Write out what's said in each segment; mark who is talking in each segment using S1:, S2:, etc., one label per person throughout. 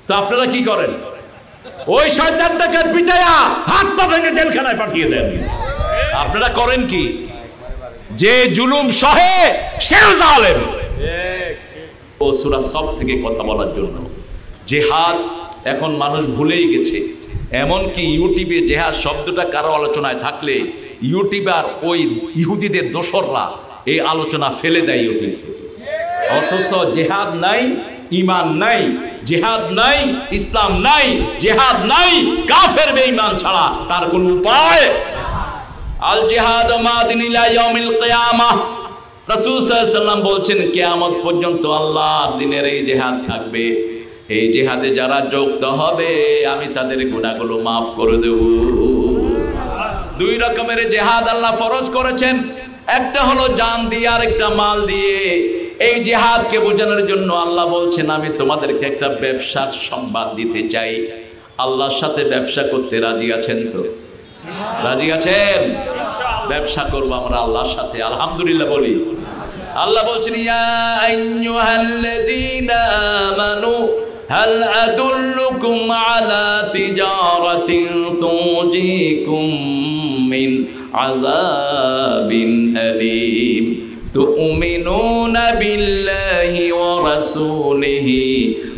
S1: তো আপনারা কি করেন? ওই শয়তানটাকে পিটাইয়া হাত পা ভেঙে জেলখানায় পাঠিয়ে দেন। আপনারা করেন কি? যে জুলুম সহে সেও জালেম। ও সূরা সফ থেকে কথা বলার জন্য জিহাদ এখন মানুষ ভুলেই গেছে। এমনকি ইউটিউবে জিহাদ শব্দটা কারো আলোচনায় থাকলে ইউটিউবার ওই ইহুদিদের দোসররা এই আলোচনা ফেলে দেয় ইউটিউব। অথচ জিহাদ নাই, ঈমান নাই, জিহাদ নাই, ইসলাম নাই, জিহাদ নাই কাফের বেঈমান ছাড়া তার কোনো উপায়। আল জিহাদ মাদিন ইলা ইয়াউমিল কিয়ামাহ, রাসূল সাল্লাল্লাহু আলাইহি ওয়াসাল্লাম বলছেন কিয়ামত পর্যন্ত আল্লাহর দ্বীনের এই জিহাদ থাকবে। এই জিহাদে যারা যুক্ত হবে আমি তাদের গুনাহগুলো মাফ করে দেব। দুই রকমের জিহাদ আল্লাহ ফরজ করেছেন, একটা হলো জান দিয়ে আর একটা মাল দিয়ে। এই জিহাদকে বোঝানোর জন্য আল্লাহ বলছেন আমি তোমাদেরকে একটা ব্যবসার সংবাদ দিতে চাই। আল্লাহর সাথে ব্যবসা করতে রাজি আছেন তো? রাজি আছেন? ব্যবসা করবো আমরা আল্লাহর সাথে, আলহামদুলিল্লাহ বলি। আল্লাহ বলছেন ইয়া আইয়ুহাল্লাযীনা আমানু হাল আদুল্লুকুম আলা তিজারাতিন তুনজিকুম মিন আযাবিন আলীম তুমিনুনা বিল্লাহি ওয়া রাসূলিহি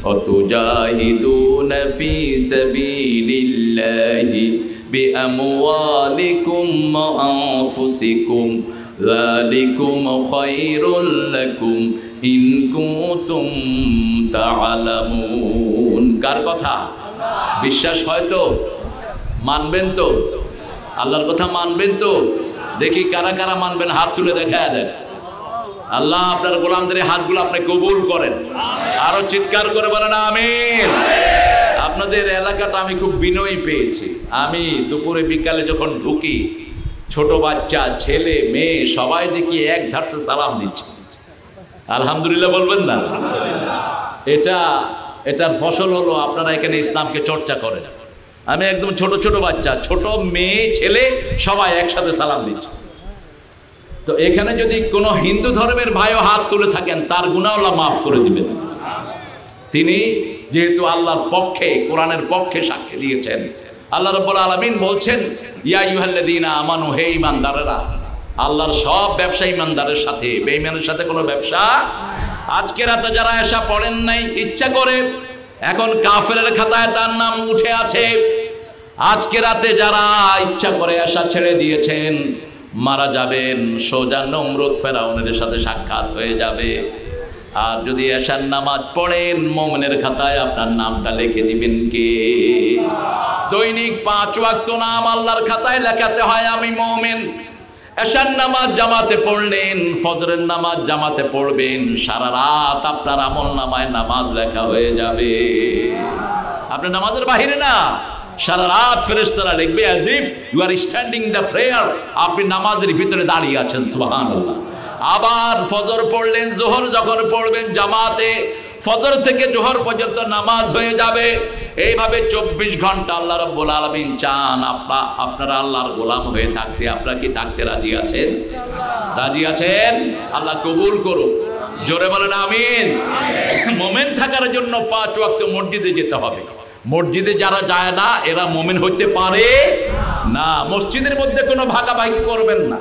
S1: ওয়া তুজাহিদুনা ফি সাবিলিল্লাহি বিআমওয়ালিকুম ওয়া আনফুসিকুম যালিকুম খায়রুল লাকুম ইন কুনতুম তা'লামুন। কার কথা? বিশ্বাস হয় তো? মানবেন তো? আল্লাহর কথা মানবেন তো? দেখি কারা কারা মানবেন, হাত তুলে দেখায় দেন। আল্লাহ আপনার গোলামদের হাতগুলো আপনি কবুল করেন। আরো চিৎকার করে বলেন আমিন। আপনাদের এলাকাটা আমি খুব বিনয়ী পেয়েছি। আমি দুপুরে বিকালে যখন ঢুকি ছোট বাচ্চা ছেলে মেয়ে সবাই দেখি এক ধারসে সালাম দিচ্ছে। আলহামদুলিল্লাহ বলবেন না? এটার ফসল হলো আপনারা এখানে ইসলামকে চর্চা করেন। আমি একদম ছোট ছোট বাচ্চা, ছোট মেয়ে ছেলে সবাই একসাথে সালাম দিচ্ছে। তো এখানে যদি কোনো হিন্দু ধর্মের ভাইও হাত তুলে থাকেন তার গুনাহ আল্লাহ মাফ করে দিবেন। তিনি যেহেতু আল্লাহর পক্ষে, কোরআনের পক্ষে সাক্ষী দিয়েছেন। আল্লাহ রাব্বুল আলামিন বলছেন ইয়া আইয়ুহাল্লাযীনা আমানু, হে ঈমানদারেরা। আল্লাহর সব ব্যবসা ঈমানদারের সাথে, বেঈমানের সাথে কোনো ব্যবসা। আজকে রাতে যারা এশা পড়েন নাই ইচ্ছা করে, এখন কাফেরের খাতায় তার নাম উঠে আছে। আজকে রাতে যারা ইচ্ছা করে এশা ছেড়ে দিয়েছেন মারা যাবেন, সোজা নমরুদ ফেরাউনের সাথে সাক্ষাৎ হয়ে যাবে। আর যদি এশার নামাজ পড়েন মুমিনের খাতায় আপনার নামটা লিখে দিবেন কে? দৈনিক 5 ওয়াক্ত নাম আল্লাহর খাতায় লেখাতে হয় আমি মুমিন। এশার নামাজ জামাতে পড়লেন, ফজরের নামাজ জামাতে পড়বেন, সারা রাত আপনার আমল নামায় নামাজ লেখা হয়ে যাবে। আপনি নামাজের বাহিরে না, সারা রাত ফেরেশতারা লিখবে as if you are standing the prayer, আপনি নামাজের ভিতরে দাঁড়িয়ে আছেন। সুবহানাল্লাহ। আবার ফজর পড়লেন, জোহর যখন পড়বেন জামাতে, ফজর থেকে জোহর পর্যন্ত নামাজ হয়ে যাবে। এইভাবে 24 ঘন্টা আল্লাহ রাব্বুল আলামিন চান আপনারা আল্লাহর গোলাম হয়ে থাকতে। আপনারা কি থাকতে রাজি আছেন? রাজি আছেন? আল্লাহ কবুল করুন। জোরে বলেন আমিন। মুমিন থাকার জন্য 5 ওয়াক্ত মসজিদে যেতে হবে। মসজিদে যারা যায় না এরা মুমিন হইতে পারে না। মসজিদের মধ্যে কোনো ভাগাভাগি করবেন না।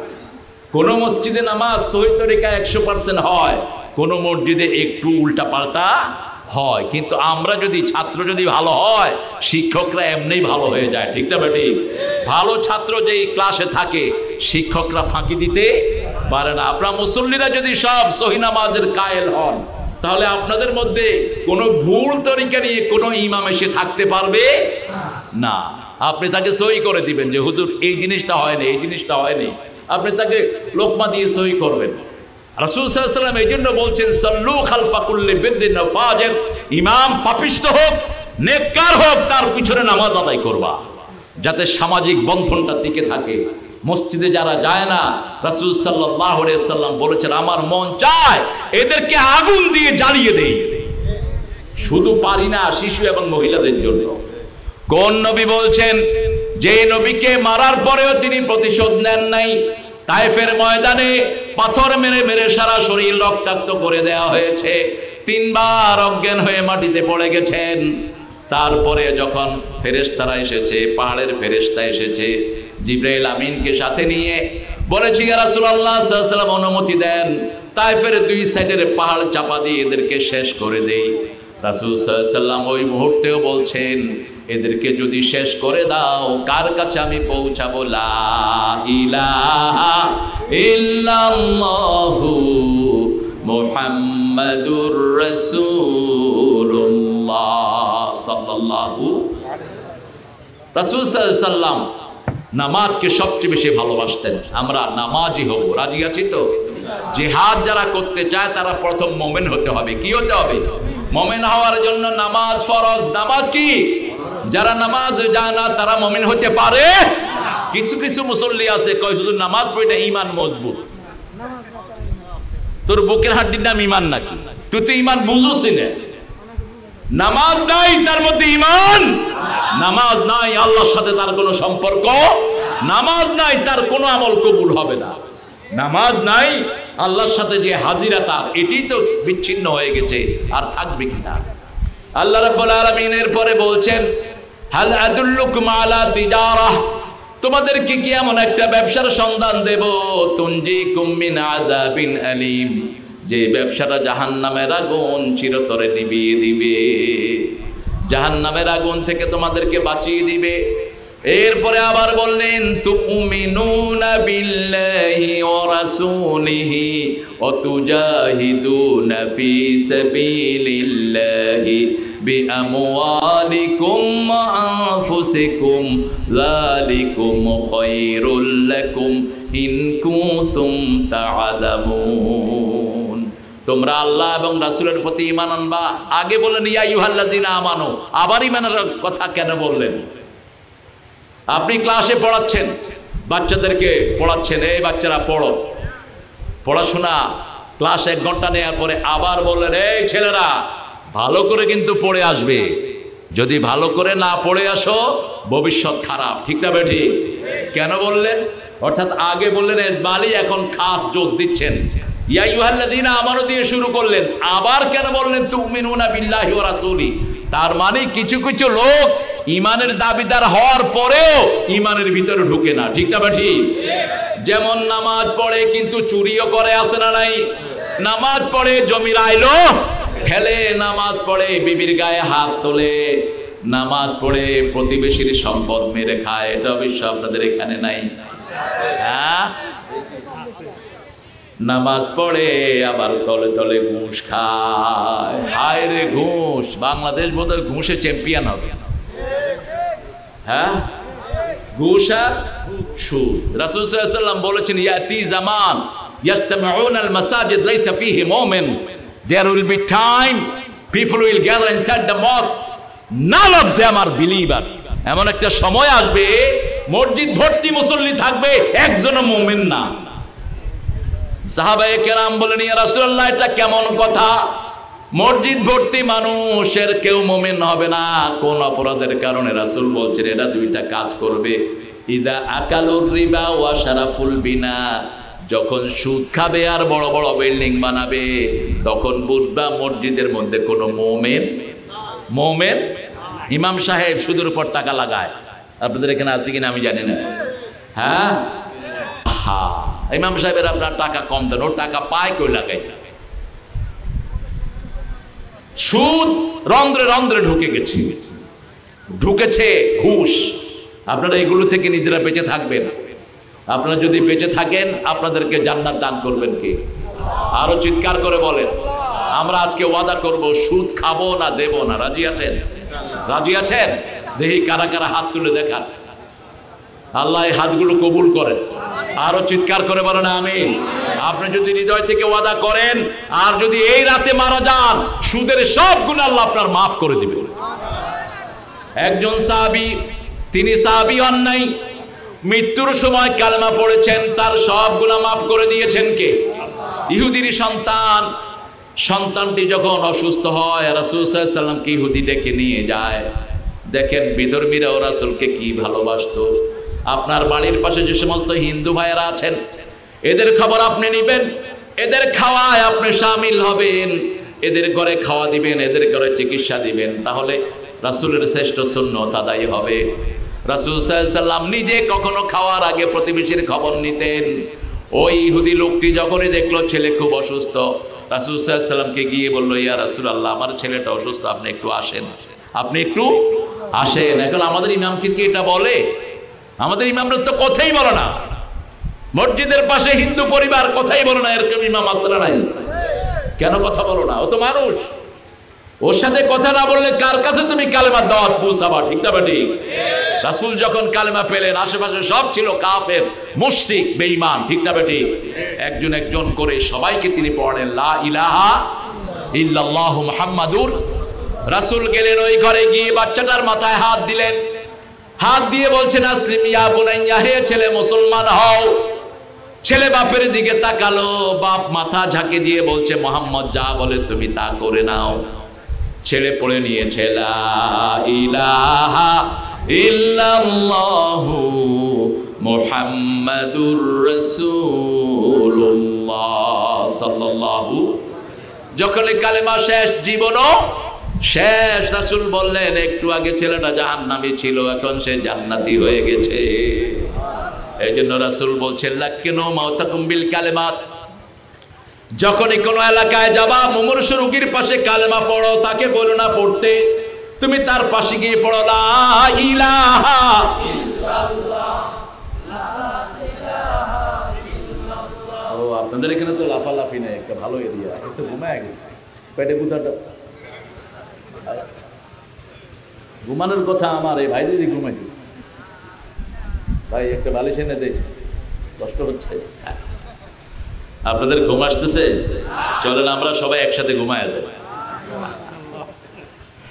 S1: কোন মসজিদে নামাজ সহি তরিকায় 100% হয়, কোন মসজিদে একটু উল্টা পাল্টা হয়। কিন্তু আমরা যদি ছাত্র যদি ভালো হয়, শিক্ষকরা এমনিই ভালো হয়ে যায়। ঠিক না বেটি? ভালো ছাত্র যেই ক্লাসে থাকে শিক্ষকরা ফাঁকি দিতে পারে না। আপনারা মুসল্লিরা যদি সব সহি নামাজের কায়েল হন তাহলে আপনাদের মধ্যে কোনো ভুল তরিকা নিয়ে কোনো ইমাম এসে থাকতে পারবে না। আপনি তাকে সহি করে দিবেন যে হুজুর এই জিনিসটা হয়নি, এই জিনিসটা হয়নি, আপনি তাকে লোকমা দিয়ে সহি করবেন। রাসূল সাল্লাল্লাহু আলাইহি ওয়াসাল্লাম এই জন্য বলছেন সাল্লু খালফা কুল্লি বিররিন ওয়া ফাজির, ইমাম পাপিষ্ট হোক নেককার হোক তার পিছনে নামাজ আদায় করবা যাতে সামাজিক বন্ধনটা টিকে থাকে। মসজিদে যারা যায় না, রাসূল সাল্লাল্লাহু আলাইহি ওয়াসাল্লাম বলেছেন আমার মন চায় এদেরকে আগুন দিয়ে জ্বালিয়ে দেই। শুধু পারি না শিশু এবং মহিলাদের জন্য। কোন নবী বলছেন? যে নবীকে মারার পরেও তিনি প্রতিশোধ নেন নাই। তায়েফের ময়দানে পাথর মেরে মেরে সারা শরীর রক্তাক্ত করে দেওয়া হয়েছে। 3 বার অজ্ঞান হয়ে মাটিতে পড়ে গেছেন। তারপরে যখন ফেরেশতারা এসেছে, পাহাড়ের ফেরেশতা এসেছে, জিবরাইল আমিনকে সাথে নিয়ে বলেছি, ইয়া রাসূলুল্লাহ সাল্লাল্লাহু আলাইহি ওয়াসাল্লাম অনুমতি দেন, তায়েফের দুই সাইডের পাহাড় চাপা দিয়ে এদেরকে শেষ করে দেই। রাসূল সাল্লাল্লাহু আলাইহি ওয়াসাল্লাম ওই মুহূর্তেও বলছেন, এদেরকে যদি শেষ করে দাও, কার কাছে আমি পৌঁছাবো? লা ইলাহা ইল্লাল্লাহু মুহাম্মাদুর রাসূলুল্লাহ সাল্লাল্লাহু। রাসূল সাল্লাল্লাহু আলাইহি ওয়াসাল্লাম নামাজকে সবচেয়ে বেশি ভালোবাসতেন। আমরা নামাজি হব, রাজি আছি তো? জিহাদ যারা করতে চায় তারা প্রথম মুমিন হতে হবে। কি হতে হবে? মুমিন হওয়ার জন্য নামাজ ফরজ। নামাজ কি? যারা নামাজ যায় না তারা মুমিন হতে পারে? কিছু কিছু মুসল্লি আছে কয় শুধু নামাজ পড়ে ঈমান মজবুত। তোর বুকের হাড্ডির নাম ঈমান নাকি? তুই তো ঈমান বুঝোস না। নামাজ নাই তার মধ্যে ঈমান, নামাজ নাই আল্লাহর সাথে তার কোনো সম্পর্ক, নামাজ নাই তার কোনো আমল কবুল হবে না, নামাজ নাই আল্লাহর সাথে যে হাজিরা তার এটাই তো বিচ্ছিন্ন হয়ে গেছে, আর থাকবে কি না? আল্লাহ রাব্বুল আলামিন এর পরে বলছেন, হাল আদুল্লুকুম আলা তিজারাহ, তোমাদেরকে কি এমন একটা ব্যবসার সন্ধান দেব, তুনজিকুম মিন আযাবিন আলীম, যে ব্যবসাটা জাহান্নামের আগুন চিরতরে নিভিয়ে দিবে, জাহান্নামের আগুন থেকে তোমাদেরকে বাঁচিয়ে দিবে। এরপরে আবার বললেন, তুমিনুনা বিল্লাহি ওয়া রাসূলিহি ওয়া তুজাহিদুনা ফি সাবিলিল্লাহি বিআমওয়ালিকুম ওয়া আনফুসিকুম যালিকুম খায়রুল লাকুম ইন কুনতুম তা'লামুন। তোমরা আল্লাহ এবং রাসূলের প্রতি ঈমান আনবা। আগে বললেন ইয়া আইয়ুহাল্লাযিনা আমানু, আবার ঈমানের কথা কেন বললেন? আপনি ক্লাসে পড়াচ্ছেন, বাচ্চাদেরকে পড়াচ্ছেন, এই বাচ্চারা পড়ো, পড়াশোনা ক্লাস 1 ঘন্টা নেওয়ার পরে আবার বললেন, এই ছেলেরা ভালো করে কিন্তু পড়ে আসবে, যদি ভালো করে না পড়ে আসো ভবিষ্যৎ খারাপ। ঠিক না বেঠিক? কেন বললেন? অর্থাৎ আগে বললেন এজমালি, এখন খাস জোর দিচ্ছেন। ইয়া আইয়ুহাল্লাযীনা আমানু দিয়ে শুরু করলেন, আবার কেন বললেন তুমিনুনা বিল্লাহি ওয়া রাসূলি? তার মানে কিছু কিছু লোক ঈমানের দাবিদার হওয়ার পরেও ঈমানের ভিতরে ঢুকে না। ঠিক না বেঠিক? যেমন নামাজ পড়ে কিন্তু চুরিও করে, আছে না নাই? নামাজ পড়ে জমির আইলো ঠেলে, নামাজ পড়ে বিবির গায়ে হাত তোলে, নামাজ পড়ে প্রতিবেশীর সম্পদ মেরে খায়। এটা অবশ্য আপনাদের এখানে নাই। হ্যাঁ, নামাজ পড়ে আবার তলে তলে ঘুষ খায়। হায় রে ঘুষ! বাংলাদেশ বোধহয় ঘুষে চ্যাম্পিয়ন হবে। হ্যাঁ, ঘুষ আর সুদ। রাসূল সাল্লাল্লাহু আলাইহি ওয়াসাল্লাম বলেছেন, ইয়াতি জামান ইয়াজতামিউনা আল মাসাজিদ লাইসা ফীহি মুমিন, there will be time people will gather inside the mosque, none of them are believer। এমন একটা সময় আসবে মসজিদ ভর্তি মুসল্লি থাকবে, একজনও মুমিন না। সাহাবায়ে কেরাম বলেন, ইয়া রাসূলুল্লাহ এটা কেমন কথা? মসজিদ ভর্তি মানুষের কেউ মুমিন হবে না। কোন অপরাধের কারণে? রাসূল বলছেন এটা দুইটা কাজ করবে, ইদা আকালুর রিবা ওয়া শারাফুল বিনা, যখন সুদ খাবে আর বড় বড় বিল্ডিং বানাবে, তখন বুঝবা মসজিদের মধ্যে কোনো মুমিন। ইমাম সাহেব সুদের উপর টাকা লাগায়, আপনাদের এখানে আছে কিনা আমি জানি না। হ্যাঁ, ইমাম সাহেবের আপনার টাকা কম দেন, ওর টাকা পায় কই লাগাইতে? সুদ রন্ধ্রে রন্ধ্রে ঢুকেছে ঘুষ। আপনারা এগুলো থেকে নিজেরা বেঁচে থাকবেন। আপনারা যদি বেঁচে থাকেন আপনাদেরকে জান্নাত দান করবেন কে? আরো চিৎকার করে বলেন। আমরা আজকে ওয়াদা করব সুদ খাবো না, দেব না। রাজি আছেন? রাজি আছেন? দেখি কারা কারা হাত তুলে দেখান। আল্লাহ এই হাতগুলো কবুল করেন। আরো চিৎকার করে বলেন আমিন। আপনি যদি হৃদয় থেকে ওয়াদা করেন আর যদি এই রাতে মারা যান, সুদের সব গুনাহ আল্লাহ আপনার মাফ করে দিবেন। একজন সাহাবী, তিনি সাহাবী হন নাই, মৃত্যুর সময় কালেমা পড়েছেন, তার সব গুনাহ মাফ করে দিয়েছেন কে? ইহুদির সন্তান। সন্তানটি যখন অসুস্থ হয়, রাসূল সাল্লাল্লাহু আলাইহি ওয়াসাল্লামকে ইহুদি ডেকে নিয়ে যায়। দেখেন বিধর্মীরাও রাসূলকে কি ভালোবাসতো। আপনার বাড়ির পাশে যে সমস্ত হিন্দু ভাইয়েরা আছেন, এদের খবর আপনি নেবেন, এদের খাওয়ায় আপনি শামিল হবেন, এদের ঘরে খাওয়া দিবেন, এদের ঘরে চিকিৎসা দিবেন। তাহলে রাসূলের শ্রেষ্ঠ সুন্নত আদায় হবে। রাসূল সাল্লাল্লাহু আলাইহি সাল্লাম নিজে কখনো খাওয়ার আগে প্রতিবেশীর খবর নিতেন। ওই ইহুদি লোকটি যখনই দেখলো ছেলে খুব অসুস্থ, রাসূল সাল্লাল্লাহু আলাইহি সাল্লামকে গিয়ে বলল, ইয়া রাসূলুল্লাহ, আমার ছেলেটা অসুস্থ, আপনি একটু আসেন, আপনি একটু আসেন। এখন আমাদের ইমামকে কি এটা বলে? আমাদের ইমামরা তো কথাই বলে না। মসজিদের পাশে হিন্দু পরিবার, কথাই বলে না, এরকম ইমাম আছে না নাই? কেন কথা বলো না? ও তো মানুষ, ওর সাথে কথা না বললে কার কাছে তুমি কালেমার দাওয়াত পৌঁছাবা? ঠিক না ঠিক? রাসূল যখন কালেমা পেলেন, আশেপাশে সব ছিল কাফের, মুশরিক, বেঈমান, ঠিক না ঠিক? একজন একজন করে সবাইকে তিনি পড়লেন লা ইলাহা ইল্লাল্লাহু মুহাম্মাদুর। রাসূল গেলেন ওই ঘরে, গিয়ে বাচ্চাটার মাথায় হাত দিলেন, হাত দিয়ে বলছেন আসলিম ইয়া বুনাইয়া, হে ছেলে মুসলমান হও। ছেলে বাপের দিকে তাকালো, বাপ মাথা ঝাঁকে দিয়ে বলছে মুহাম্মদ যা বলে তুমি তা করে নাও। ছেলে পড়ে নিয়েছে লা ইলাহা ইল্লাল্লাহু মুহাম্মাদুর রাসূলুল্লাহ সাল্লাল্লাহু। যখন কালেমা শেষ, জীবনও শেষ। রাসূল বললেন একটু আগে ছেলেটা জাহান্নামী ছিল, এখন সে জান্নাতি হয়ে গেছে। এই জন্য রাসূল বলছেন লাক্কিনু মাউতাকুম বিল কালেমাত। যখনই কোনো এলাকায় যাবা, মুমূর্ষু রোগীর পাশে কালেমা পড়ো, তাকে বলো না পড়তে, তুমি তার পাশে গিয়ে পড়ো লা ইলাহা ইল্লাল্লাহ লা ইলাহা ইল্লাল্লাহ। ও আপনাদের এখানে তো লাফালাফি নেই, একটা ভালো এরিয়া, একটু ঘুমায় গেছে, পেটে গুতাটা ঘুমানোর কথা আমার এই ভাই দিদি ঘুমাইতেছে। ভাই একটা বালিশ এনে দে, কষ্ট হচ্ছে। আপনাদের ঘুম আসতেছে? চলেন আমরা সবাই একসাথে ঘুমায় যাই।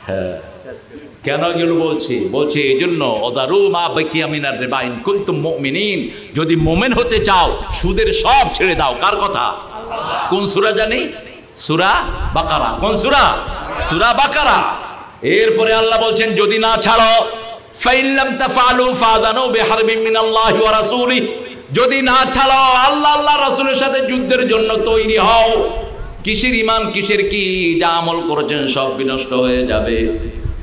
S1: হ্যাঁ, কেন এগুলো বলছি এই জন্য ওদারু মা বাকিয়া মিনার রিবা ইন কুনতুম মুমিনিন, যদি মুমিন হতে চাও সুদের সব ছেড়ে দাও। কার কথা? কোন সূরা জানি? সূরা বাকারা। কোন সূরা? সূরা বাকারা। এরপরে আল্লাহ বলছেন যদি না ছাড়ো, ফাইন লাম তাফআলু ফাযানু বিহারবিন মিনাল্লাহি ওয়া রাসূলিহি, যদি না ছাড়ো আল্লাহ রাসূলের সাথে যুদ্ধের জন্য তৈরি হও। কিসের ঈমান, কিসের কি, যা আমল করেছেন সব বিনষ্ট হয়ে যাবে।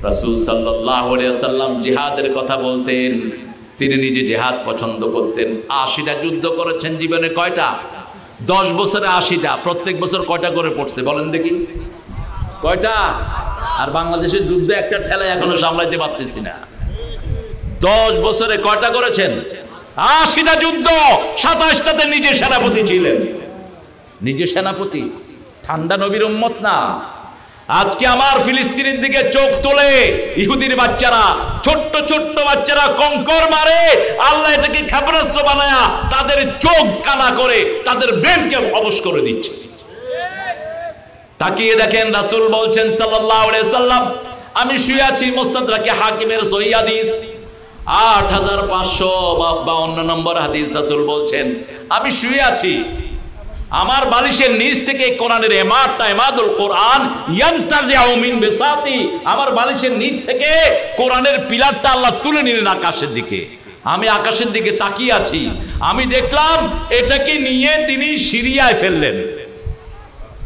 S1: রাসূল সাল্লাল্লাহু আলাইহি ওয়াসাল্লাম জিহাদের কথা বলতেন, তিনি নিজে জিহাদ পছন্দ করতেন। ৮০টা যুদ্ধ করেছেন জীবনে। কয়টা? 10 বছরে ৮০টা। প্রত্যেক বছর কয়টা করে পড়ছে বলেন দেখি? কয়টা? আর বাংলাদেশের যুদ্ধ একটা ঠেলায় এখনো সামলাইতে পারতেছি না। 10 বছরে কয়টা করেছেন? ৮০টা যুদ্ধ। ২৭টাতে নিজে সেনাপতি ছিলেন। নিজে সেনাপতি। ঠান্ডা নবীর উম্মত না। আজকে আমার ফিলিস্তিনের দিকে চোখ তোলে ইহুদির বাচ্চারা, ছোট্ট ছোট্ট বাচ্চারা কঙ্কর মারে। আল্লাহ এটাকে ক্ষেপণাস্ত্র বানায়া তাদের চোখ কানা করে তাদের ব্রেনকে অবশ করে দিচ্ছে। তাকিয়ে দেখেন, রাসূল বলছেন সাল্লাল্লাহু আলাইহি সাল্লাম, আমি শুয়ে আছি, মুস্তাদরাকে হাকিমের সহিহ হাদিস ৮৫৫২ নম্বর হাদিস। রাসূল বলছেন আমি শুয়ে আছি, আমার বালিশের নিচ থেকে কোরআনের এমাদটা, এমাদুল কোরআন ইয়ানতাজিউ মিন বিসাতি, আমার বালিশের নিচ থেকে কোরআনের পিলারটা আল্লাহ তুলে নিলেন আকাশের দিকে। আমি আকাশের দিকে তাকিয়ে আছি, আমি দেখলাম এটাকে নিয়ে তিনি সিরিয়ায় ফেললেন।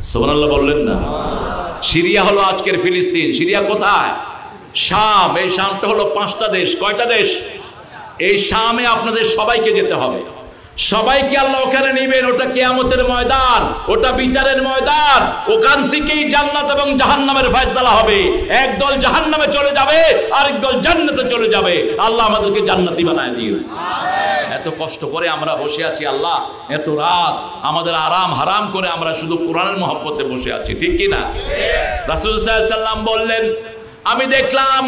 S1: সুবহানাল্লাহ বললেন না? সিরিয়া হলো আজকের ফিলিস্তিন। সিরিয়া কোথায়? শাম। এই শামটা হলো 5টা দেশ। কয়টা দেশ? এই শামে আপনাদের সবাইকে যেতে হবে, সবাইকে আল্লাহ ওখানে নেবেন। ওটা কিয়ামতের ময়দান, ওটা বিচারের ময়দান। ওখান থেকেই জান্নাত এবং জাহান্নামের ফয়সালা হবে। একদল জাহান্নামে চলে যাবে, আরেক দল জান্নাতে চলে যাবে। আল্লাহ আমাদেরকে জান্নাতি বানায় দিন। এত কষ্ট করে আমরা বসে আছি, আল্লাহ এত রাত আমাদের আরাম হারাম করে আমরা শুধু কোরআনের মহব্বতে বসে আছি, ঠিক কি না? রাসূল সাল্লাল্লাহু আলাইহি সাল্লাম বললেন আমি দেখলাম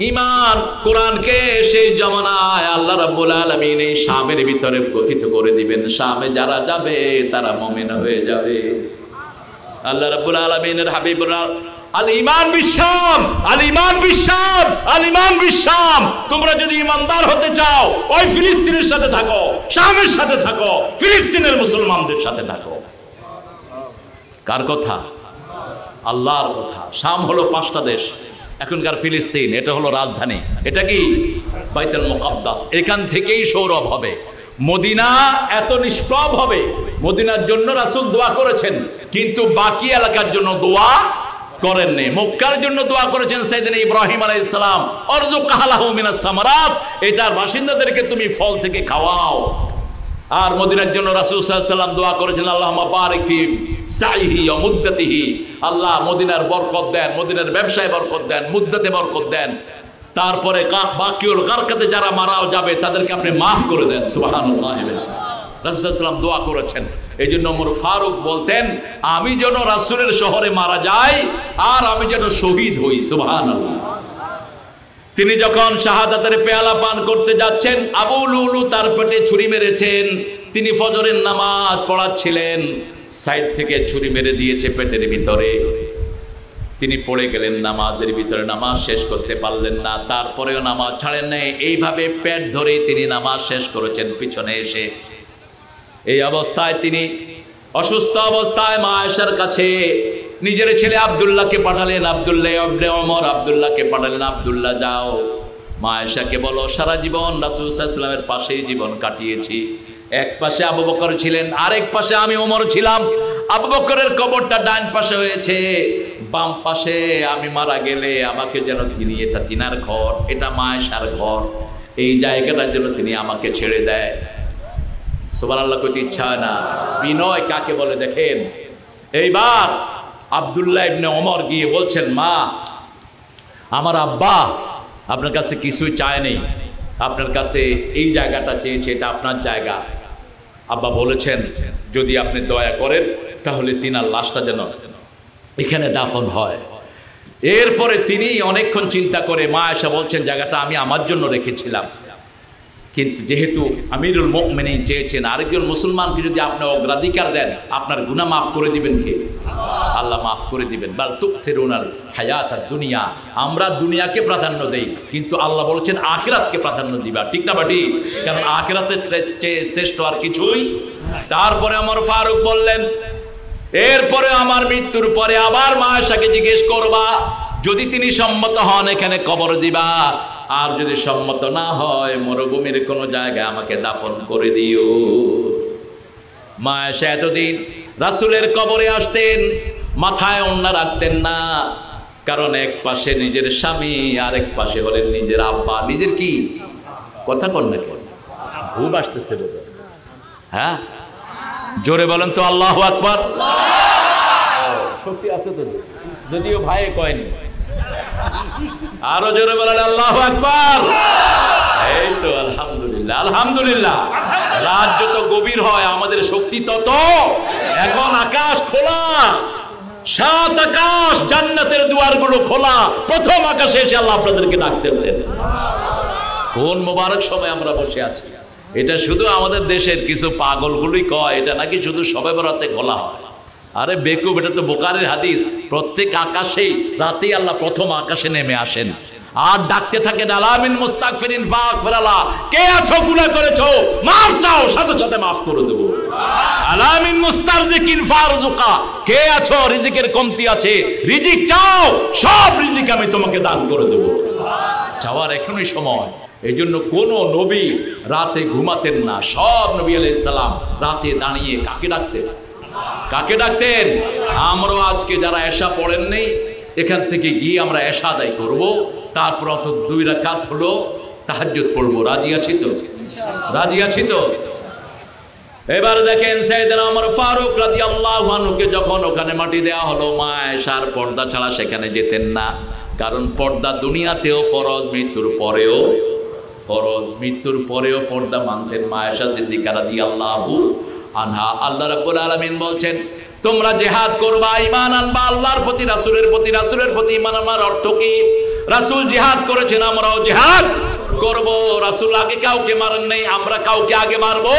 S1: ঈমান কোরআনকে সেই জামানায় আল্লাহ রাব্বুল আলামিন এই শামের ভিতরে গঠিত করে দিবেন। শামে যারা যাবে তারা মুমিন হয়ে যাবে। আল্লাহ রাব্বুল আলামিনের হাবিবরা আল ঈমান বিশাম, আল ঈমান বিশাম, আল ঈমান বিশাম। তোমরা যদি ঈমানদার হতে চাও ওই ফিলিস্তিনের সাথে থাকো, শামের সাথে থাকো, ফিলিস্তিনের মুসলমানদের সাথে থাকো। কার কথা? আল্লাহর কথা। শাম হলো 5টা দেশ, এখনকার ফিলিস্তিন এটা হলো রাজধানী। এটা কি? বাইতুল মুকাদ্দাস। এখান থেকেই সৌরভ হবে। মদিনা এত নিষ্প্রভ হবে। মদিনার জন্য রাসূল দোয়া করেছেন, কিন্তু বাকি এলাকার জন্য দোয়া করেননি। মক্কার জন্য দোয়া করেছেন সাইয়েদনা ইব্রাহিম আলাইহিস সালাম, অরযুকহালাহু মিনাস সামারাত, এটার বাসিন্দাদেরকে তুমি ফল থেকে খাওয়াও। আর মদিনার জন্য রাসূল সাল্লাল্লাহু আলাইহি ওয়াসাল্লাম দোয়া করেছেন, আল্লাহুম্মা বারিক ফি সাইহি ওয়া মুদ্দাতিহি, আল্লাহ মদিনার বরকত দেন, মদিনার ব্যবসায় বরকত দেন, মুদ্দাতে বরকত দেন। তারপরে বাকিউল গারকাতে যারা মারাও যাবে তাদেরকে আপনি মাফ করে দেন। সুবহানাল্লাহ। রাসূল সাল্লাল্লাহু আলাইহি ওয়াসাল্লাম দোয়া করেছেন। এই জন্য ওমর ফারুক বলতেন, আমি যেন রাসূলের শহরে মারা যাই আর আমি যেন শহীদ হই। সুবহানাল্লাহ। তিনি যখন শাহাদাতের পেয়ালা পান করতে যাচ্ছেন, আবু লুলু তার পেটে ছুরি মেরেছেন। তিনি ফজরের নামাজ পড়াচ্ছিলেন, সাইড থেকে ছুরি মেরে দিয়েছে পেটের ভিতরে। তিনি পড়ে গেলেন নামাজের ভিতরে, নামাজ শেষ করতে পারলেন না। তারপরেও নামাজ ছাড়েন নাই, এইভাবে পেট ধরেই তিনি নামাজ শেষ করেছেন পিছনে এসে। এই অবস্থায় তিনি অসুস্থ অবস্থায় মা আয়েশার কাছে নিজের ছেলে আব্দুল্লাহকে পাঠালেন। আব্দুল্লাহ ইবনে ওমর আব্দুল্লাহকে পাঠালেন, আব্দুল্লাহ যাও মা আয়েশাকে বলো সারা জীবন রাসূল সাল্লাল্লাহু আলাইহি ওয়াসাল্লামের পাশেই জীবন কাটিয়েছি। এক পাশে আবু বকর ছিলেন, আরেক পাশে আমি ওমর ছিলাম। আবু বকরের কবরটা ডান পাশে হয়েছে, বাম পাশে আমি মারা গেলে আমাকে যেন তিনি, এটা তিনার ঘর, এটা মা আয়েশার ঘর, এই জায়গাটার জন্য তিনি আমাকে ছেড়ে দেয়। সুবহানাল্লাহ কইতে ইচ্ছা হয় না? বিনয় কাকে বলে দেখেন। এইবার আব্দুল্লাহ ইবনে ওমর গিয়ে বলছেন, মা আমার আব্বা আপনার কাছে কিছুই চায়নি, আপনার কাছে এই জায়গাটা চেয়েছে, এটা আপনার জায়গা। আব্বা বলেছেন যদি আপনি দয়া করেন তাহলে তিনার লাশটা যেন এখানে দাফন হয়। এরপরে তিনি অনেকক্ষণ চিন্তা করে, মা আয়েশা বলছেন জায়গাটা আমি আমার জন্য রেখেছিলাম, কিন্তু যেহেতু আমিরুল মুমিনিন চেয়েছেন, আরেকজন মুসলমানকে যদি আপনি অগ্রাধিকার দেন আপনার গুনাহ মাফ করে দিবেন কে? আল্লাহ মাফ করে দিবেন। বাল তুকসিরুনাল হায়াতাদ দুনিয়া, আমরা দুনিয়াকে প্রাধান্য দেই কিন্তু আল্লাহ বলেছেন আখিরাতকে প্রাধান্য দিবা। ঠিক না বাটি? কারণ আখিরাতের চেয়ে শ্রেষ্ঠ আর কিছুই। তারপরে ওমর ফারুক বললেন, এরপরে আমার মৃত্যুর পরে আবার মা আয়েশাকে জিজ্ঞেস করবা, যদি তিনি সম্মত হন এখানে কবর দিবা, আর যদি সম্মত না হয় মরুভূমির কোন জায়গায় আমাকে দাফন করে দিও। মা আয়েশা এতদিন রাসূলের কবরে আসতেন, মাথায় ওড়না রাখতেন না, কারণ এক পাশে নিজের স্বামী, আরেক পাশে হলেন নিজের আব্বা। নিজের কি কথা কন না কেন? ঘুম আসতেছে বলে? হ্যাঁ জোরে বলেন তো আল্লাহু আকবার। শক্তি আছে তো, যদিও ভাই কয়নি, আরো জোরে বলেন আল্লাহু আকবার। এই তো আলহামদুলিল্লাহ, আলহামদুলিল্লাহ। রাত যত গভীর হয় আমাদের শক্তি তত। এখন আকাশ খোলা, সাত আকাশ, জান্নাতের দুয়ারগুলো খোলা, প্রথম আকাশে এসে আল্লাহ আপনাদেরকে ডাকতেছেন। কোন মোবারক সময় আমরা বসে আছি। এটা শুধু আমাদের দেশের কিছু পাগলগুলোই কয় এটা নাকি শুধু শবে বরাতে খোলা হয়। আরে বেকুব, এটা তো বুখারীর হাদিস। প্রত্যেক আকাশেই রাতেই আল্লাহ প্রথম আকাশে নেমে আসেন আর ডাকতে থাকেন, আলামিন মুস্তাগফিরিন ফাগফিরাল্লাহ, কে আছো গুনাহ করেছো মাফ চাও, সাথে সাথে মাফ করে দেব। আলামিন মুস্তারজিকিন ফারজুকা, কে আছো রিজিকের কমতি আছে, রিজিক চাও, সব রিজিক আমি তোমাকে দান করে দেব। চাওয়ার এখনই সময়। এই জন্য কোন নবী রাতে ঘুমাতেন না। সব নবী আলাইহিস সালাম রাতে দাঁড়িয়ে কাকে ডাকতেন? কাকে ডাকতেন? আমরাও আজকে যারা এশা পড়েন নেই, এখান থেকে গিয়ে আমরা এশা আদায় করব, তারপর অত 2 রাকাত হলো তাহাজ্জুদ পড়বো। রাজি আছি তো? রাজি আছি তো? এবার দেখেন সাইয়েদনা ওমর ফারুক রাদিয়াল্লাহু আনহুকে যখন ওখানে মাটি দেওয়া হলো, মা আয়েশার পর্দা ছাড়া সেখানে যেতেন না। কারণ পর্দা দুনিয়াতেও ফরজ, মৃত্যুর পরেও ফরজ। মৃত্যুর পরেও পর্দা মানতেন মা আয়েশা সিদ্দিকা রাদিয়াল্লাহু আনহা। আল্লাহ রাব্বুল আলামিন বলছেন, তোমরা জিহাদ করবা, ঈমান আনবা আল্লাহর প্রতি, রাসূলের প্রতি। রাসূলের প্রতি ঈমান আনার অর্থ কি? রাসূল জিহাদ করেছেন, আমরাও জিহাদ করব। রাসূল আগে কাউকে মারেন নাই, আমরা কাউকে আগে মারবো?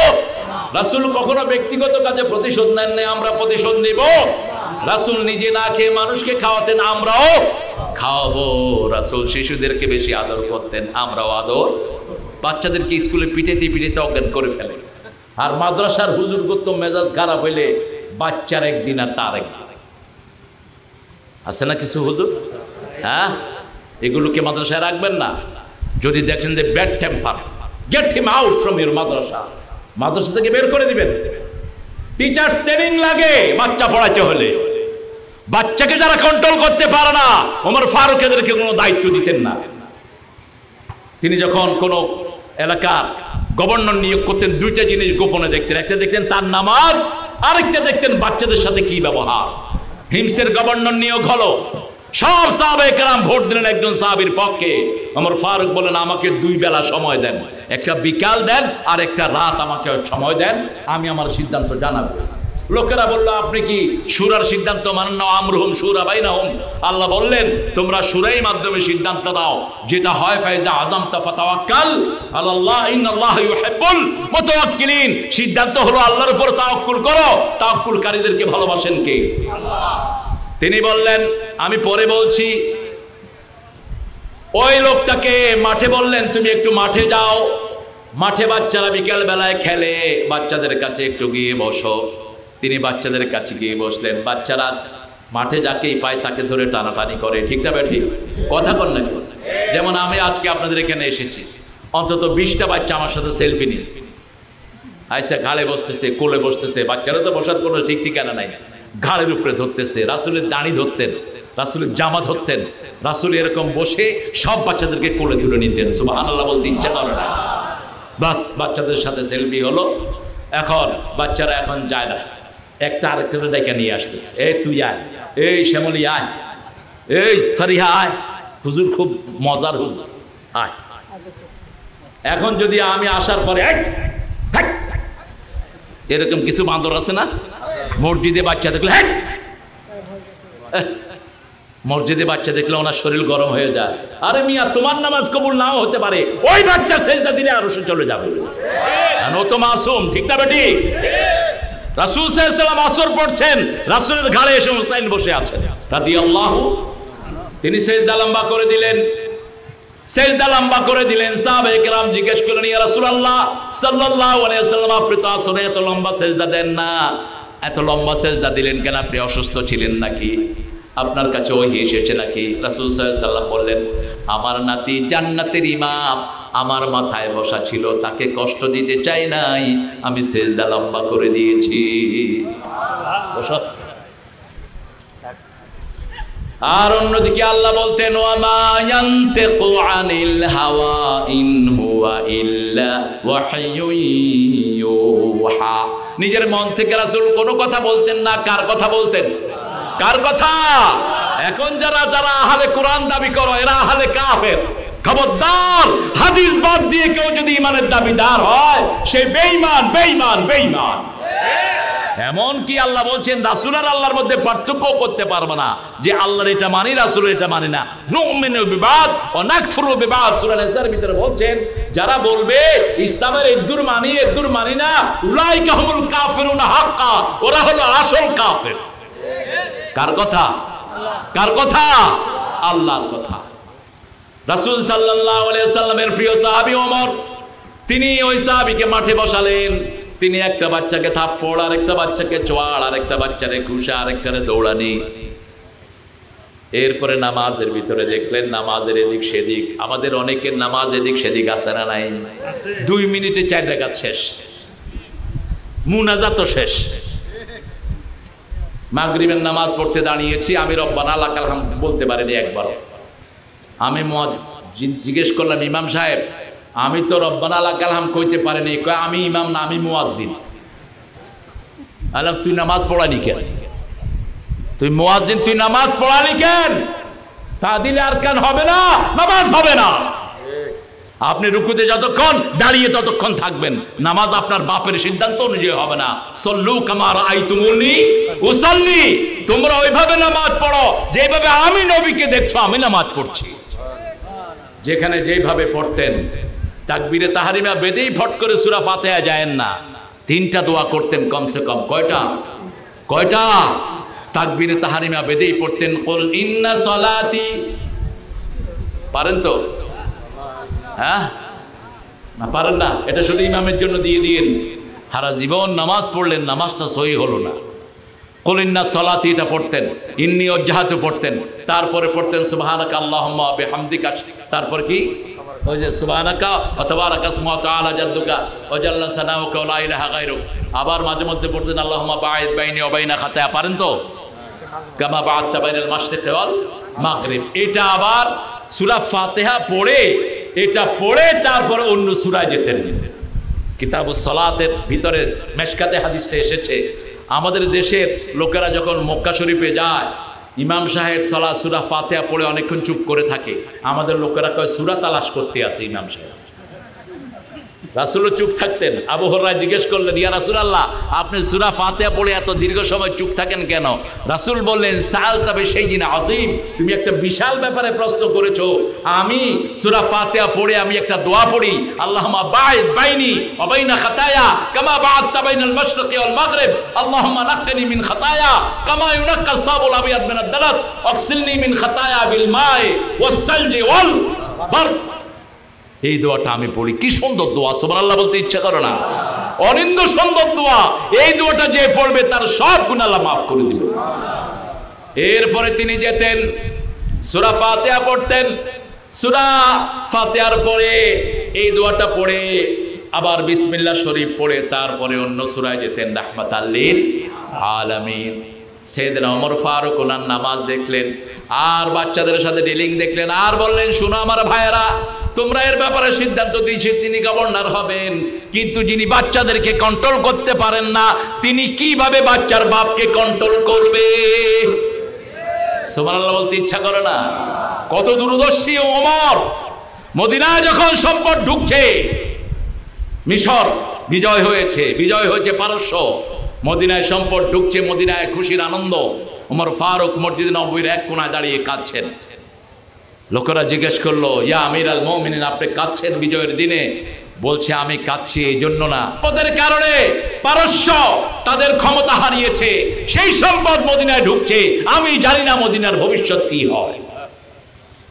S1: রাসূল কখনো ব্যক্তিগত কাজে প্রতিশোধ নেন নাই, আমরা প্রতিশোধ নিব। রাসূল নিজে না খেয়ে মানুষকে খাওয়াতেন, আমরাও খাওয়াবো। রাসূল শিশুদেরকে বেশি আদর করতেন, আমরাও আদর। বাচ্চাদেরকে স্কুলে পিটাইতে পিটাইতে অজ্ঞান করে ফেলে। আর মাদ্রাসার হুজুর করতো মেজাজ খারাপ হইলে বাচ্চার একদিন আর তার একদিন। আছে না কিছু হুজুর? হ্যাঁ, এগুলোকে মাদ্রাসায় রাখবেন না। যদি দেখছেন যে bad temper, get him out from your madrasa. মাদ্রাসা থেকে বের করে দিবেন। টিচার্স ট্রেনিং লাগে বাচ্চা পড়াইতে হলে। বাচ্চাকে যারা কন্ট্রোল করতে পারে না, ওমর ফারুক এদেরকে কোনো দায়িত্ব দিতেন না। তিনি যখন কোনো এলাকার গভর্নর নিয়োগ করতেন, দুইটা জিনিস গোপনে দেখতেন। একটা দেখতেন তার নামাজ, আরেকটা দেখতেন বাচ্চাদের সাথে কি ব্যবহার। হিমসের গভর্নর নিয়োগ হলো, সব সাহাবায়ে কেরাম ভোট দিলেন একজন সাহাবীর পক্ষে। ওমর ফারুক বলেন, আমাকে 2 বেলা সময় দেন, একটা বিকাল দেন আর একটা রাত আমাকে সময় দেন, আমি আমার সিদ্ধান্ত জানাবো। লোকেরা বলল, আপনি কি শুরার সিদ্ধান্ত মানেন না? আমরুহুম শুরা বাইনাহুম, আল্লাহ বললেন তোমরা শুরাই মাধ্যমে সিদ্ধান্ত দাও, যেটা হয় ফাইজা আযামতা ফাতাওয়াক্কাল আলাল্লাহ ইন্নাল্লাহা ইউহিব্বুল মুতাওয়াক্কিলিন। সিদ্ধান্ত হলো আল্লাহর উপর তাওয়াক্কুল করো। তাওয়াক্কুলকারীদেরকে ভালোবাসেন কে? আল্লাহ। তিনি বললেন, আমি পরে বলছি। ওই লোকটাকে মাঠে বললেন, তুমি একটু মাঠে যাও, মাঠে বাচ্চারা বিকেল বেলায় খেলে, বাচ্চাদের কাছে একটু গিয়ে বসো। তিনি বাচ্চাদের কাছে গিয়ে বসলেন। বাচ্চারা মাঠে যাকেই পায় তাকে ধরে টানাটানি করে, ঠিক না ব্যাঠি? কথা কর নাকি? যেমন আমি আজকে আপনাদের এখানে এসেছি, অন্তত 20টা বাচ্চা আমার সাথে সেলফি নিস, আইসা ঘাড়ে বসতেছে, কোলে বসতেছে। বাচ্চারা তো বসার কোনো ঠিক ঠিকানা নাই, ঘাড়ের উপরে ধরতেছে, রাসূলের দাড়ি ধরতেন, রাসূলের জামা ধরতেন, রাসূল এরকম বসে সব বাচ্চাদেরকে কোলে তুলে নিতেন। সুবহানাল্লাহ বলতে ইচ্ছা করে না। বাস বাচ্চাদের সাথে সেলফি হলো। এখন বাচ্চারা এখন যায় না, একটা আরেকটা ডেকে নিয়ে আসতেছে, এই তুই আয়, এই শ্যামলী আয়, এই ফারিহা আয়, হুজুর খুব মজার হুজুর আয়। এখন যদি আমি আসার পরে এরকম কিছু বান্দর আছে না, মসজিদে বাচ্চা দেখলে মসজিদে বাচ্চা দেখলে ওনার শরীর গরম হয়ে যায়। আরে মিয়া, তোমার নামাজ কবুল নাও হতে পারে, ওই বাচ্চা সেজদা দিলে আরো সে চলে যাবে, ও তো মাসুম, ঠিক না বেটি? রাসূল সাল্লাল্লাহু আলাইহি ওয়াসাল্লাম আসর পড়ছেন, রাসূলের ঘাড়ে এসে হুসাইন বসে আছেন রাদিয়াল্লাহু। তিনি সেজদা লম্বা করে দিলেন, সেজদা লম্বা করে দিলেন। সাহাবায়ে কেরাম জিজ্ঞেস করলেন, ইয়া রাসূলুল্লাহ সাল্লাল্লাহু আলাইহি ওয়াসাল্লাম, আপনি তো আসরে এত লম্বা সেজদা দেন না, এত লম্বা সেজদা দিলেন কেন? আপনি অসুস্থ ছিলেন নাকি? আপনার কাছে ওহী এসেছে নাকি? রাসূল সাল্লাল্লাহু আলাইহি ওয়াসাল্লাম বললেন, আমার নাতি জান্নাতের ইমাম আমার মাথায় বসা ছিল, তাকে কষ্ট দিতে চাই নাই, আমি সেজদা লম্বা করে দিয়েছি। আর অন্যদিকে আল্লাহ বলতেন, ওয়া মা ইয়ানতিকু আনিল হাওয়া ইন হুয়া ইল্লা ওয়াহয়ুন ইউহা। নিজের মন থেকে রাসূল কোনো কথা বলতেন না। কার কথা বলতেন? কার কথা? এখন যারা যারা আহলে কোরআন দাবি করো, এরা আহলে কাফের। খবরদার, হাদিস বাদ দিয়ে কেউ যদি ইমানের দাবিদার হয়, সে বেঈমান, বেঈমান, বেঈমান। এমন কি আল্লাহ বলছেন রাসূল আর আল্লাহর মধ্যে পার্থক্য করতে পারবে না, যে আল্লাহর এটা মানি, রাসূলের এটা মানি না। নুমিনু বিবাদ ও নাকফুরু বিবাদ। সূরা নিসার ভিতরে বলছেন, যারা বলবে ইসলামের এদুর মানি এদুর মানি না, উলাইকা হুমুল কাফিরুনা হাক্কা, ওরা হলো আসল কাফের। কার কথা? কার কথা? আল্লাহর কথা। রাসূল সাল্লাল্লাহু আলাইহি ওয়াসাল্লামের প্রিয় সাহাবী ওমর, তিনি ওই সাহাবীকে মাঠে বসালেন। তিনি একটা বাচ্চাকে থাপ্পড়, আর একটা বাচ্চাকে চোয়াড়, আর একটা বাচ্চারে ঘুষা, আর একটারে দৌড়ানি। এরপরে নামাজের ভিতরে দেখলেন নামাজের এদিক সেদিক। আমাদের অনেকের নামাজ এদিক সেদিক আছে না নাই? 2 মিনিটে 4 রাকাত শেষ, মুনাজাত শেষ। মাগরিবের নামাজ পড়তে দাঁড়িয়েছি, আমি রব্বানা লাকাল হামদ বলতে পারিনি একবারও। আমি জিজ্ঞেস করলাম, ইমাম সাহেব আমি তো রব্বানা লাকাল হামদ কইতে পারিনি। কয়, আমি ইমাম না, আমি মুয়াজ্জিন। আল্লাহ, তুই নামাজ পড়ানি কেন? তুই মুয়াজ্জিন, তুই নামাজ পড়ানি কেন? তাদিলে আরকান হবে না, নামাজ হবে না। আপনি রুকুতে যতক্ষণ দাঁড়িয়ে ততক্ষণ থাকবেন, নামাজ আপনার বাপের সিদ্ধান্ত অনুযায়ী হবে না। সল্লু কামা রাআইতুমুনি উসাল্লি, তোমরা ওইভাবে নামাজ পড়ো যেভাবে আমি নবীকে দেখছো আমি নামাজ পড়ছি। যেখানে যেভাবে পড়তেন, তাকবীরে তাহরিমা বেদেই ফট করে সূরা ফাতিহা যায়েন না, 3টা দোয়া করতেন কমসে কম। কয়টা? কয়টা? তাকবীরে তাহরিমা বেদেই পড়তেন, কুল ইন্না সলাতি। পারেন তো? হ্যাঁ, না পারেন না? এটা শুধু ইমামের জন্য দিয়ে দিয়েন। সারা জীবন নামাজ পড়লেন, নামাজটা সহি হলো না। কুল ইন্না সলাতি এটা পড়তেন, ইন্নী ওয়াজ্জাহাতু পড়তেন, তারপরে পড়তেন সুবহানাকা আল্লাহুম্মা ওয়া বিহামদিকা, তারপর কি ওই যে সুবহানাকা ওয়া তাবারাকা ইসমুকা ওয়া তাআলা জাদ্দুকা ওয়া জাল্লা সানাউকা ওয়া লা ইলাহা গায়রুক। আবার মাঝে মধ্যে পড়তেন আল্লাহুম্মা বাঈদ বাইনি ওয়া বাইনা খাতায়া। পারেন তো? কামা বা'আদতা বাইনাল মাশরিকি ওয়াল মাগরিব। এটা আবার সূরা ফাতিহা পড়ে, এটা পড়ে তারপরে অন্য সূরায় যেতেন। কিতাবুস সালাতের ভিতরে মেশকাতে হাদিসটা এসেছে, আমাদের দেশের লোকেরা যখন মক্কা শরীফে যায়, ইমাম সাহেব সূরা ফাতিহা পড়ে অনেকক্ষণ চুপ করে থাকে, আমাদের লোকেরা কয় সূরা তালাশ করতে আসে ইমাম সাহেব। রাসূলও চুপ থাকতেন। আবু হুরায়রা জিজ্ঞেস করলেন, ইয়া রাসূলুল্লাহ, আপনি সূরা ফাতিহা পড়ে এত দীর্ঘ সময় চুপ থাকেন কেন? রাসূল বললেন, সাআলতা বিশাইইন আযীম, তুমি একটা বিশাল ব্যাপারে প্রশ্ন করেছো। আমি সূরা ফাতিহা পড়ে আমি একটা দোয়া পড়ি, আল্লাহুম্মা বা'ইদ বাইনি ওয়া বাইনা খাতায়া কামা বা'আদতা বাইনাল মাশরিকি ওয়াল মাগরিব, আল্লাহুম্মা নাক্কিনি মিন খাতায়া কামা ইউনাক্কাস সাবুল আবিয়াদ মিনাদ দারাস, ওয়াগসিলনি মিন খাতায়া বিল মাই ওয়াস সালজি ওয়াল বারদ। এই দোয়াটা আমি পড়ি, কি সুন্দর দোয়া, সুবহানাল্লাহ বলতে ইচ্ছা করে না? অনিন্দ সুন্দর দোয়া। এই দোয়াটা যে পড়বে তার সব গুনাহ আল্লাহ মাফ করে দিবেন। এরপরে তিনি যেতেন সূরা ফাতিহা পড়তেন, সূরা ফাতিহার পরে এই দোয়াটা পড়ে আবার বিসমিল্লাহ শরীফ পড়ে তারপরে অন্য সূরায় যেতেন, রাহমাতাল লিল আলামিন। সাইয়েদনা ওমর ফারুক ওনার নামাজ দেখলেন, আর বাচ্চাদের সাথে ডিলিং দেখলেন, আর বললেন, শোনো আমার ভাইয়েরা, তোমরা এর ব্যাপারে সিদ্ধান্ত দিয়েছে তিনি গভর্নর হবেন, কিন্তু যিনি বাচ্চাদেরকে কন্ট্রোল করতে পারেন না, তিনি কিভাবে বাচ্চার বাপকে কন্ট্রোল করবে? সুবহানাল্লাহ বলতে ইচ্ছা করে না? কত দূরদর্শী ওমর! মদিনায় যখন সম্পদ ঢুকছে, মিশর বিজয় হয়েছে পারস্য, মদিনায় সম্পদ ঢুকছে, মদিনায় খুশির আনন্দ। ওমর ফারুক মসজিদ নববীর এক কোণায় দাঁড়িয়ে কাঁদছেন। লোকেরা জিজ্ঞেস করলো, ইয়া আমির আল মুমিনিন, আপনি কাঁদছেন বিজয়ের দিনে? বলছে, আমি কাঁদছি এই জন্য না, ওদের কারণে পারস্য তাদের ক্ষমতা হারিয়েছে, সেই সম্পদ মদিনায় ঢুকছে, আমি জানি না মদিনার ভবিষ্যৎ কি হয়।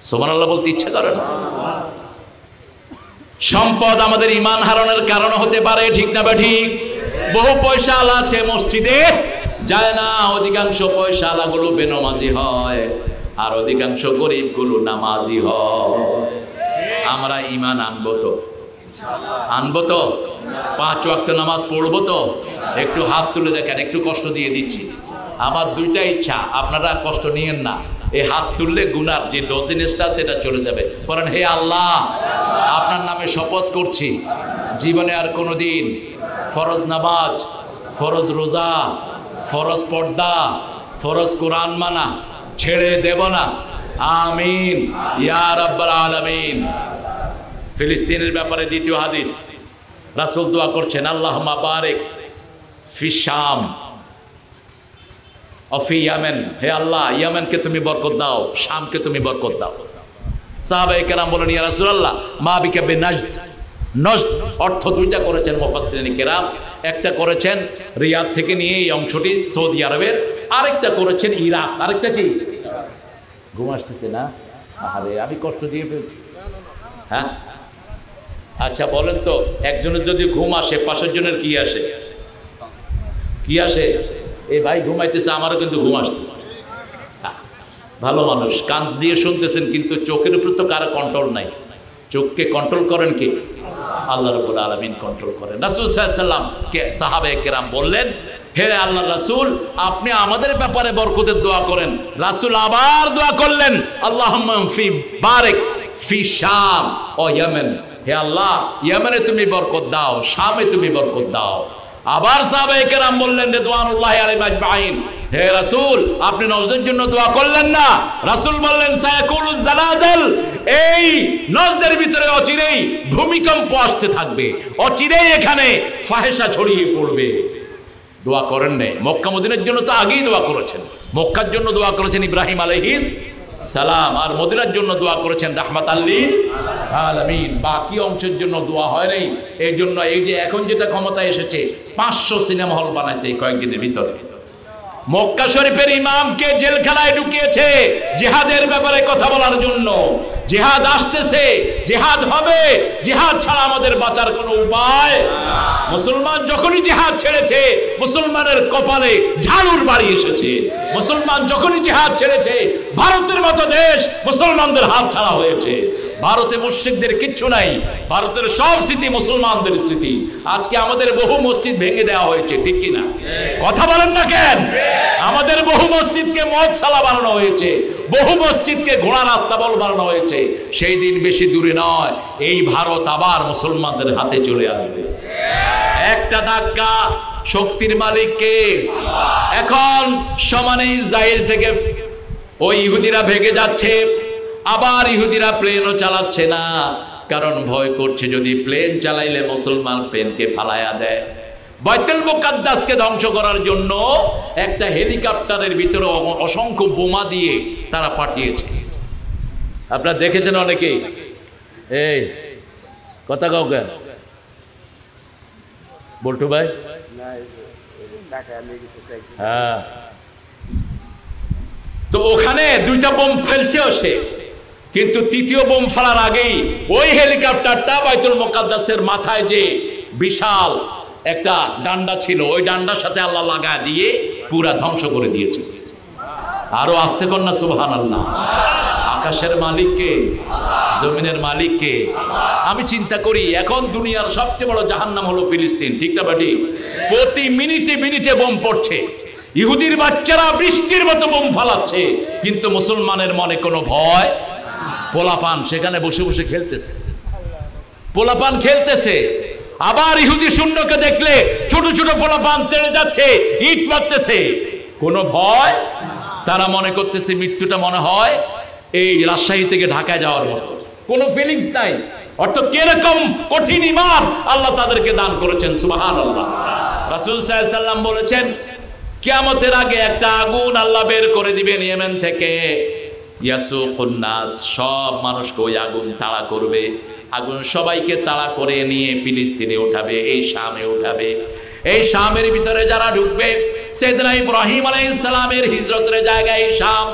S1: সুবহানাল্লাহ বলতে ইচ্ছা করে না? সম্পদ আমাদের ঈমান হারানোর কারণ হতে পারে, ঠিক না ঠিক? বহু পয়সা আলা আছে, মসজিদে যায় না, অধিকাংশ পয়সা আলাগুলো বেনামাজি হয়, আর অধিকাংশ গরিবগুলো নামাজি হয়। আমরা ঈমান আনবো তো? 5 ওয়াক্ত নামাজ পড়বো তো? একটু হাত তুলে দেখেন, একটু কষ্ট দিয়ে দিচ্ছি। আমার দুইটা ইচ্ছা, আপনারা কষ্ট নিয়েন না। এই হাত তুললে গুনার যে ডজনেসটা সেটা চলে যাবে। বলেন, হে আল্লাহ, আপনার নামে শপথ করছি, জীবনে আর কোনোদিন ফরজ নামাজ, ফরজ রোজা, ফরজ পর্দা, ফরজ কোরআন মানা ছেড়ে দেব না। আমিন ইয়া রাব্বাল আলামিন। ফিলিস্তিনের ব্যাপারে দ্বিতীয় হাদিস, রাসূল দোয়া করছেন, আল্লাহুম্মা বারিক ফি শাম ও ফি ইয়ামেন, হে আল্লাহ, ইয়ামেনকে তুমি বরকত দাও, শামকে তুমি বরকত দাও। সাহাবায়ে কেরাম বলেন, ইয়া রাসূলুল্লাহ, মা বিকা বিনাজদ। নজদ অর্থ দুইটা করেছেন মুফাসসিরিন কেরাম, একটা করেছেন রিয়াদ থেকে নিয়ে এই অংশটি সৌদি আরবের, আরেকটা করেছেন ইরাক। আরেকটা কি? ঘুম আসতেছে না? আরে আমি কষ্ট দিয়ে ফেলছি। হ্যাঁ আচ্ছা বলেন তো, একজনের যদি ঘুম আসে, 5 জনের কি আসে? কি আসে? এই ভাই ঘুমাইতেছে, আমারও কিন্তু ঘুম আসতেছে। ভালো মানুষ, কান দিয়ে শুনতেছেন, কিন্তু চোখের উপর তো কারো কন্ট্রোল নাই। চোখকে কন্ট্রোল করেন কে? আল্লাহ রাব্বুল আলামিন কন্ট্রোল করেন। রাসূল সাল্লাল্লাহু আলাইহি ওয়াসাল্লাম কে সাহাবায়ে কেরাম বললেন, হে আল্লাহর রাসূল, আপনি আমাদের ব্যাপারে বরকতের দোয়া করেন। রাসূল আবার দোয়া করলেন, আল্লাহুম্মা ফি বারিক ফি শাম ও ইয়ামেন, হে আল্লাহ, ইয়ামেনে তুমি বরকত দাও, শামে তুমি বরকত দাও। আবার সাহাবায়ে কেরাম বললেন, রিদওয়ানুল্লাহি আলাইহিম আজমাইন, হে রাসূল, আপনি নজদের জন্য দোয়া করলেন না? রাসূল বললেন, সায়াকুলুজ জালাজাল, এই নজদের ভিতরে অচিরেই ভূমিকম্প আসতে থাকবে, অচিরেই এখানে ফাহেশা ছড়িয়ে পড়বে। দোয়া করেন না? মক্কা মদিনার জন্য তো আগেই দোয়া করেছেন। মক্কার জন্য দোয়া করেছেন ইব্রাহিম আলাইহিস সালাম, আর মদিনার জন্য দোয়া করেছেন রাহমাতাল লিল আলামিন। বাকি অংশের জন্য দোয়া হয় নাই। এই জন্য এই যে এখন যেটা ক্ষমতা এসেছে, 500 সিনেমা হল বানাইছে এই কয়েকদিনের ভিতরে। মক্কা শরীফের ইমামকে জেলখানায় ঢুকিয়েছে জিহাদের ব্যাপারে কথা বলার জন্য। জিহাদ আসতেছে, জিহাদ হবে, জিহাদ ছাড়া আমাদের বাঁচার কোনো উপায়। মুসলমান যখনই জিহাদ ছেড়েছে, মুসলমানের কপালে ঝাড়ুর বাড়ি এসেছে। মুসলমান যখনই জিহাদ ছেড়েছে, ভারতের মতো দেশ মুসলমানদের হাত ছাড়া হয়েছে। ভারতে মুশরিকদের কিচ্ছু নাই, ভারতের সব স্মৃতি মুসলমানদের স্মৃতি। আজকে আমাদের বহু মসজিদ ভেঙে দেওয়া হয়েছে, ঠিক কিনা? কথা বলেন না কেন? আমাদের বহু মসজিদকে মদসালা বানানো হয়েছে, বহু মসজিদকে ঘোড়া রাস্তা বল বানানো হয়েছে। সেই দিন বেশি দূরে নয়, এই ভারত আবার মুসলমানদের হাতে চলে আসবে। একটা ধাক্কা, শক্তির মালিককে। এখন সমানে ইসরায়েল থেকে ওই ইহুদিরা ভেগে যাচ্ছে, আবার ইহুদিরা প্লেনও চালাচ্ছে না, কারণ ভয় করছে যদি প্লেন চালাইলে মুসলমান প্লেনকে ফালায়া দেয়। বাইতুল মুকাদ্দাসকে ধ্বংস করার জন্য একটা হেলিকপ্টারের ভিতরে অসংখ্য বোমা দিয়ে তারা পাঠিয়েছে। আপনারা দেখেছেন অনেকেই। এই কথা কাউ কেন বল্টু ভাই? হ্যাঁ, তো ওখানে দুইটা বোম ফেলছেও সে, কিন্তু তৃতীয় বোম ফেলার আগেই ওই হেলিকপ্টারটা বাইতুল মুকাদ্দাসের মাথায় যে বিশাল একটা ডান্ডা ছিল, ওই ডান্ডার সাথে আল্লাহ লাগা দিয়ে পুরা ধ্বংস করে দিয়েছে। আরো আসতে কর না সুবহানাল্লাহ। আকাশের মালিককে, জমিনের মালিককে। আমি চিন্তা করি এখন দুনিয়ার সবচেয়ে বড় জাহান্নাম হলো ফিলিস্তিন, ঠিক না বাটি? প্রতি মিনিটে মিনিটে বোম পড়ছে, ইহুদির বাচ্চারা বৃষ্টির মতো বোম ফালাচ্ছে, কিন্তু মুসলমানের মনে কোনো ভয়। পোলাপান সেখানে বসে বসে খেলতেছে, পোলাপান খেলতেছে। আবার ইহুদি শূন্যকে দেখলে ছোট ছোট পোলাপান তেড়ে যাচ্ছে, ইট মারতেছে, কোনো ভয়। তারা মনে করতেছে মৃত্যুটা মনে হয় এই রাজশাহী থেকে ঢাকায় যাওয়ার মতো, কোনো ফিলিংস নাই। অর্থাৎ কিরকম কঠিন ঈমান আল্লাহ তাদেরকে দান করেছেন, সুবহানাল্লাহ। রাসূল সাল্লাল্লাহু আলাইহি ওয়াসাল্লাম বলেছেন কিয়ামতের আগে একটা আগুন আল্লাহ বের করে দিবেন ইয়েমেন থেকে, ইয়াসুকুন নাস, সব মানুষকে ওই আগুন তাড়া করবে। আগুন সবাইকে তাড়া করে নিয়ে ফিলিস্তিনে উঠাবে, এই শামে উঠাবে। এই শামের ভিতরে যারা ঢুকবে, সাইয়েদনা ইব্রাহিম আলাইহিস সালামের হিজরতের জায়গায় এই শাম।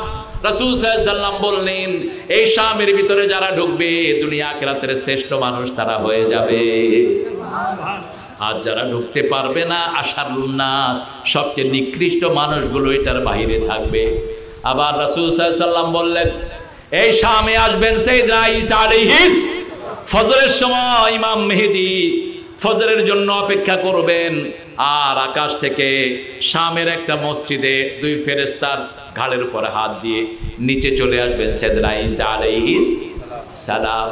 S1: রাসূল সাল্লাল্লাহু আলাইহি ওয়াসাল্লাম বললেন এই শামের ভিতরে যারা ঢুকবে দুনিয়া আখিরাতের শ্রেষ্ঠ মানুষ তারা হয়ে যাবে। আর যারা ঢুকতে পারবে না, আশারুন নাস, সবচেয়ে নিকৃষ্ট মানুষগুলো এটার বাইরে থাকবে। আবার রাসূল সাল্লাল্লাহু আলাইহি ওয়াসাল্লাম বললেন এই শামে আসবেন সাইয়েদনা ঈসা আলাইহিস, ফজরের সময় ইমাম মেহেদী ফজরের জন্য অপেক্ষা করবেন। আর আকাশ থেকে শামের একটা মসজিদে দুই ফেরেশতার ঘাড়ের উপরে হাত দিয়ে নিচে চলে আসবেন সাইয়েদনা ঈসা আলাইহিস সালাম।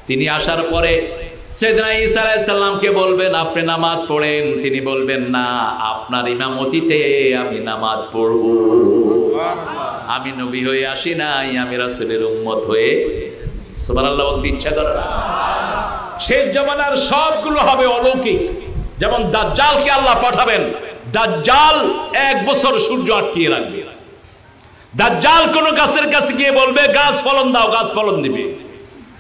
S1: তিনি আসার পরে সাইয়েদনা ঈসা আলাইহিস সালামকে বলবেন আপনি নামাজ পড়েন। তিনি বলবেন না, আপনার ইমামতিতে আমি নামাজ পড়ব। আমি নবী হয়ে আসি নাই, আমি রাসূলের উম্মত হয়ে। সুবহানাল্লাহ বলতে ইচ্ছা করে না? শেষ জামানার সবগুলো হবে অলৌকিক। যেমন দাজ্জালকে আল্লাহ পাঠাবেন, দাজ্জাল 1 বছর সূর্য আটকিয়ে রাখবে। দাজ্জাল কোন গাছের কাছে গিয়ে বলবে গাছ ফলন দাও, গাছ ফলন দিবে।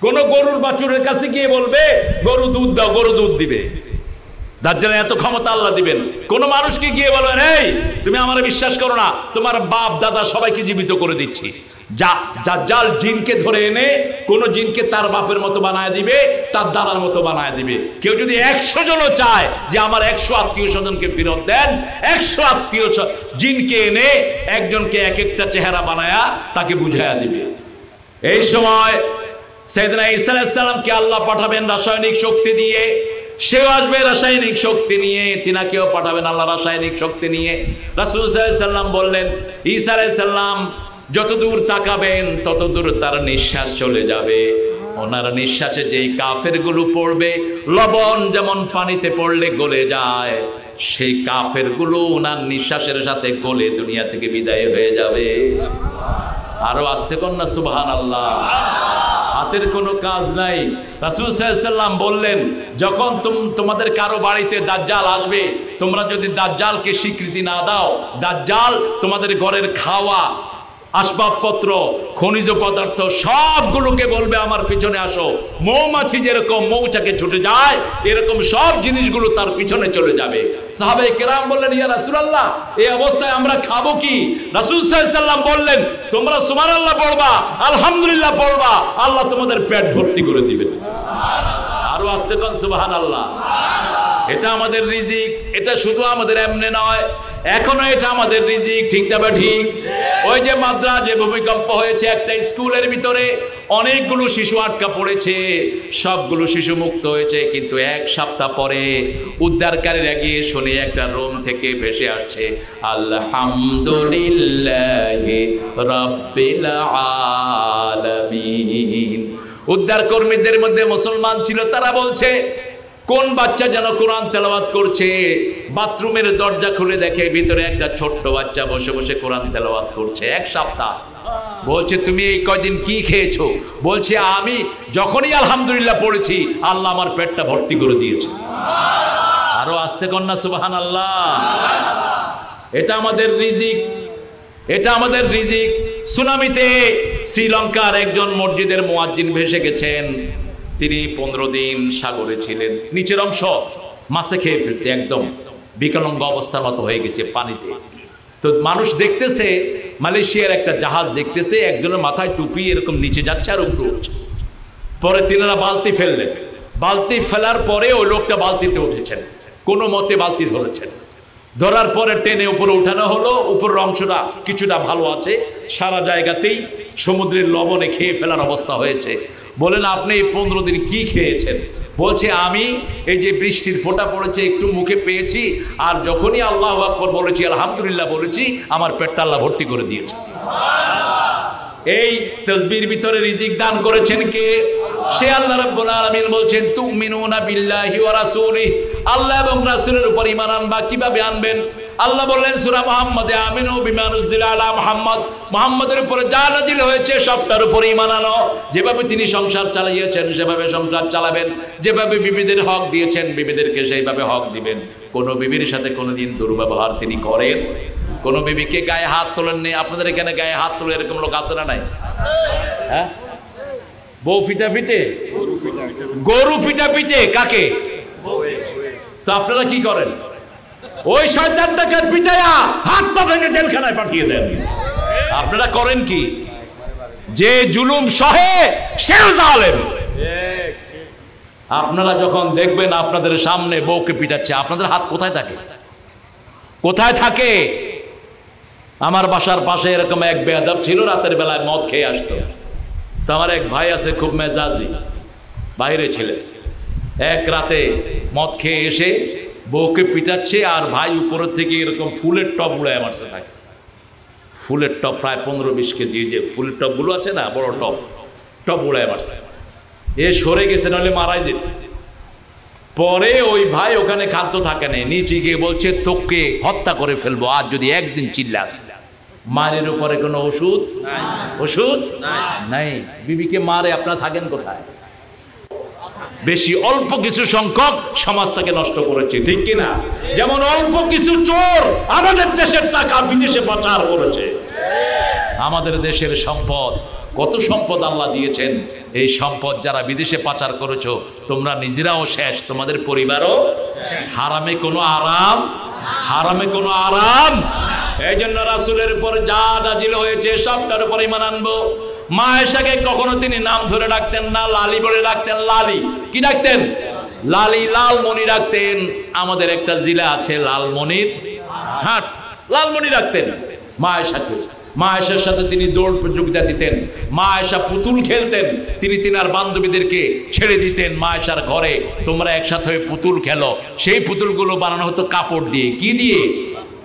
S1: কোন গরুর বাছুরের কাছে গিয়ে বলবে গরু দুধ দাও, গরু দুধ দিবে। দাজ্জালের এত ক্ষমতা আল্লাহ দিবেন। কোন মানুষকে গিয়ে বলবেন এই তুমি আমারে বিশ্বাস করো না, তোমার বাপ দাদা সবাইকে জীবিত করে দিচ্ছি। দাজ্জাল জিনকে ধরে এনে কোন জিনকে তার বাপের মতো বানায় দিবে, তার দাদার মতো বানায় দিবে। কেউ যদি 100 জনও চায় যে আমার 100 আত্মীয় স্বজনকে ফেরত দেন, 100 আত্মীয় জিনকে এনে একজনকে এক একটা চেহারা বানায়া তাকে বুঝাইয়া দিবে। এই সময় সাইয়েদনা ঈসা আলাইহিস সালামকে আল্লাহ পাঠাবেন রাসায়নিক শক্তি দিয়ে। সেও আসবে রাসায়নিক শক্তি নিয়ে, তিনাকেও পাঠাবেন আল্লাহ রাসায়নিক শক্তি নিয়ে। রাসূল সাল্লাল্লাহু আলাইহি ওয়াসাল্লাম বললেন ঈসা আলাইহিস সালাম যত দূর তাকাবেন তত দূর তার নিঃশ্বাস চলে যাবে। ওনার নিঃশ্বাসে যেই কাফেরগুলো পড়বে, লবণ যেমন পানিতে পড়লে গলে যায়, সেই কাফেরগুলো ওনার নিঃশ্বাসের সাথে গলে দুনিয়া থেকে বিদায় হয়ে যাবে। আরো আসতে কর না সুবহানাল্লাহ। হাতের কোনো কাজ নাই। রাসূল সাল্লাল্লাহু আলাইহি ওয়াসাল্লাম বললেন যখন তোমাদের কারো বাড়িতে দাজ্জাল আসবে, তোমরা যদি দাজ্জালকে স্বীকৃতি না দাও, দাজ্জাল তোমাদের ঘরের খাওয়া আসবাবপত্র খনিজ পদার্থ সবগুলোকে বলবে আমার পিছনে আসো। মৌমাছি যেরকম মৌচাকে ছুটে যায়, এরকম সব জিনিসগুলো তার পিছনে চলে যাবে। সাহাবায়ে কেরাম বললেন ইয়া রাসূলুল্লাহ এই অবস্থায় আমরা খাবো কি? রাসূল সাল্লাল্লাহু আলাইহি ওয়াসাল্লাম বললেন তোমরা সুবহানাল্লাহ পড়বা, আলহামদুলিল্লাহ পড়বা, আল্লাহ তোমাদের পেট ভর্তি করে দিবেন। আরো আস্তে কোন সুবহানাল্লাহ। এটা আমাদের রিজিক। এটা শুধু আমাদের এমনি নয়, এখনো এটা আমাদের রিজিক, ঠিক না বা ঠিক? ওই যে মাদ্রাজে ভূমিকম্প হয়েছে, একটা স্কুলের ভিতরে অনেকগুলো শিশু আটকা পড়েছে, সবগুলো শিশু মুক্ত হয়েছে, কিন্তু এক সপ্তাহ পরে উদ্ধারকারীরা গিয়ে শুনে একটা রুম থেকে ভেসে আসছে আলহামদুলিল্লাহি রাব্বিল আলামিন। উদ্ধার কর্মীদের মধ্যে মুসলমান ছিল, তারা বলছে কোন বাচ্চা যেন কোরআন তেলাওয়াত করছে, বাথরুমের দরজা খুলে দেখে ভিতরে একটা ছোট্ট বাচ্চা বসে বসে কোরআন তেলাওয়াত করছে। এক সপ্তাহ। বলছে তুমি এই কয়দিন কি খেয়েছো? বলছে আমি যখনই আলহামদুলিল্লাহ পড়েছি আল্লাহ আমার পেটটা ভর্তি করে দিয়েছে। আরো আস্তে কন্যা সুবহানাল্লাহ। এটা আমাদের রিজিক, এটা আমাদের রিজিক। সুনামিতে শ্রীলঙ্কার একজন মসজিদের মুয়াজ্জিন ভেসে গেছেন। তিনি 15 দিন সাগরে ছিলেন, নিচের অংশ মাছে খেয়ে ফেলছে, একদম বিকলাঙ্গ অবস্থার মতো হয়ে গেছে পানিতে। তো মানুষ দেখতেছে, মালয়েশিয়ার একটা জাহাজ দেখতেছে, একজনের মাথায় টুপি এরকম নিচে যাচ্ছে আর উপরে উঠছে। পরে তিনারা বালতি ফেললেন, বালতি ফেলার পরে ওই লোকটা বালতিতে উঠেছেন, কোনো মতে বালতি ধরেছেন, ধরার পরে টেনে উপরে উঠানো হলো। উপরের অংশটা কিছুটা ভালো আছে, সারা জায়গাতেই সমুদ্রের লবণে খেয়ে ফেলার অবস্থা হয়েছে। বলেন আপনি এই 15 দিন কি খেয়েছেন? বলছে আমি এই যে বৃষ্টির ফোঁটা পড়েছে একটু মুখে পেয়েছি, আর যখনই আল্লাহু আকবার বলেছি, আলহামদুলিল্লাহ বলেছি, আমার পেটটা আল্লাহ ভর্তি করে দিয়েছে। এই তাসবির ভিতরে রিজিক দান করেছেন কে? সে আল্লাহ রাব্বুল আলামিন বলছেন তুমিনুনা বিল্লাহি ওয়া রাসূলিহি, আল্লাহ এবং রাসূলের উপর ঈমান আনবা। কিভাবে আনবেন? আল্লাহ বললেন সূরা মুহাম্মদে আমিনু বিমা নুজিলা আলা মুহাম্মদ, মুহাম্মদের উপরে যা নাজিল হয়েছে সবটার উপর ঈমান আনো। যেভাবে তিনি সংসার চালিয়েছেন সেভাবে সংসার চালাবেন, যেভাবে বিবিদের হক দিয়েছেন বিবিদেরকে সেইভাবে হক দিবেন। কোন বিবির সাথে কোনোদিন দুর্ব্যবহার তিনি করেন? কোন বিবিকে গায়ে হাত তোলেননি? আপনাদের এখানে গায়ে হাত তোলে এরকম লোক আছে না নাই? হ্যাঁ, বউ ফিটা ফিটে, গরু ফিটা পিটে কাকে? তো আপনারা কি করেন? ওই শয়তানটাকে পিটায়া হাত পা ভেঙে জেলখানায় পাঠিয়ে দেন। আপনারা করেন কি? যে জুলুম সহে সেও জালেম। আপনারা যখন দেখবেন আপনাদের সামনে বউকে পিটাচ্ছে, আপনাদের হাত কোথায় থাকে? কোথায় থাকে? আমার বাসার পাশে এরকম এক বেয়াদব ছিল, রাতের বেলায় মদ খেয়ে আসতো। তো আমার এক ভাই আছে খুব মেজাজি, বাইরে ছিলেন, এক রাতে মদ খেয়ে এসে বউকে পিটাচ্ছে, আর ভাই উপরের থেকে এরকম ফুলের টব উড়ায় মারছে থাকে। ফুলের টব প্রায় 15-20 কেজি, যে ফুলের টবগুলো আছে না, বড় টব, টব উড়ায় মারছে। এ সরে গেছে, নাহলে মারাই যেত। পরে ওই ভাই ওখানে খাদ্য থাকে না, নিচে গিয়ে বলছে তোকে হত্যা করে ফেলবো আর যদি একদিন চিল্লাস। মারের উপরে কোনো ওষুধ ওষুধ নাই। বিবিকে মারে আপনারা থাকেন কোথায়? বেশি অল্প কিছু সংখ্যক সমাজটাকে নষ্ট করেছে, ঠিক কিনা? যেমন অল্প কিছু চোর আমাদের দেশের টাকা বিদেশে পাচার করেছে। আমাদের দেশের সম্পদ, কত সম্পদ আল্লাহ দিয়েছেন, এই সম্পদ যারা বিদেশে পাচার করেছো তোমরা নিজেরাও শেষ, তোমাদের পরিবারও। হারামে কোনো আরাম, হারামে কোনো আরাম। এই জন্য রাসূলের উপর যা নাজিল হয়েছে সবটার উপর ঈমান আনবো। মা আয়েশাকে কখনো তিনি নাম ধরে ডাকতেন না, লালি বলে ডাকতেন। লালি কি ডাকতেন? লালি, লালমণি ডাকতেন। আমাদের একটা জেলা আছে লালমনির হাট, লালমণি ডাকতেন মা আয়েশাকে। মা আয়েশার সাথে তিনি দৌড় প্রতিযোগিতা দিতেন। মা আয়েশা পুতুল খেলতেন, তিনি তিনার বান্ধবীদেরকে ছেড়ে দিতেন মা আয়েশার ঘরে, তোমরা একসাথে হয়ে পুতুল খেলো। সেই পুতুলগুলো বানানো হতো কাপড় দিয়ে। কি দিয়ে?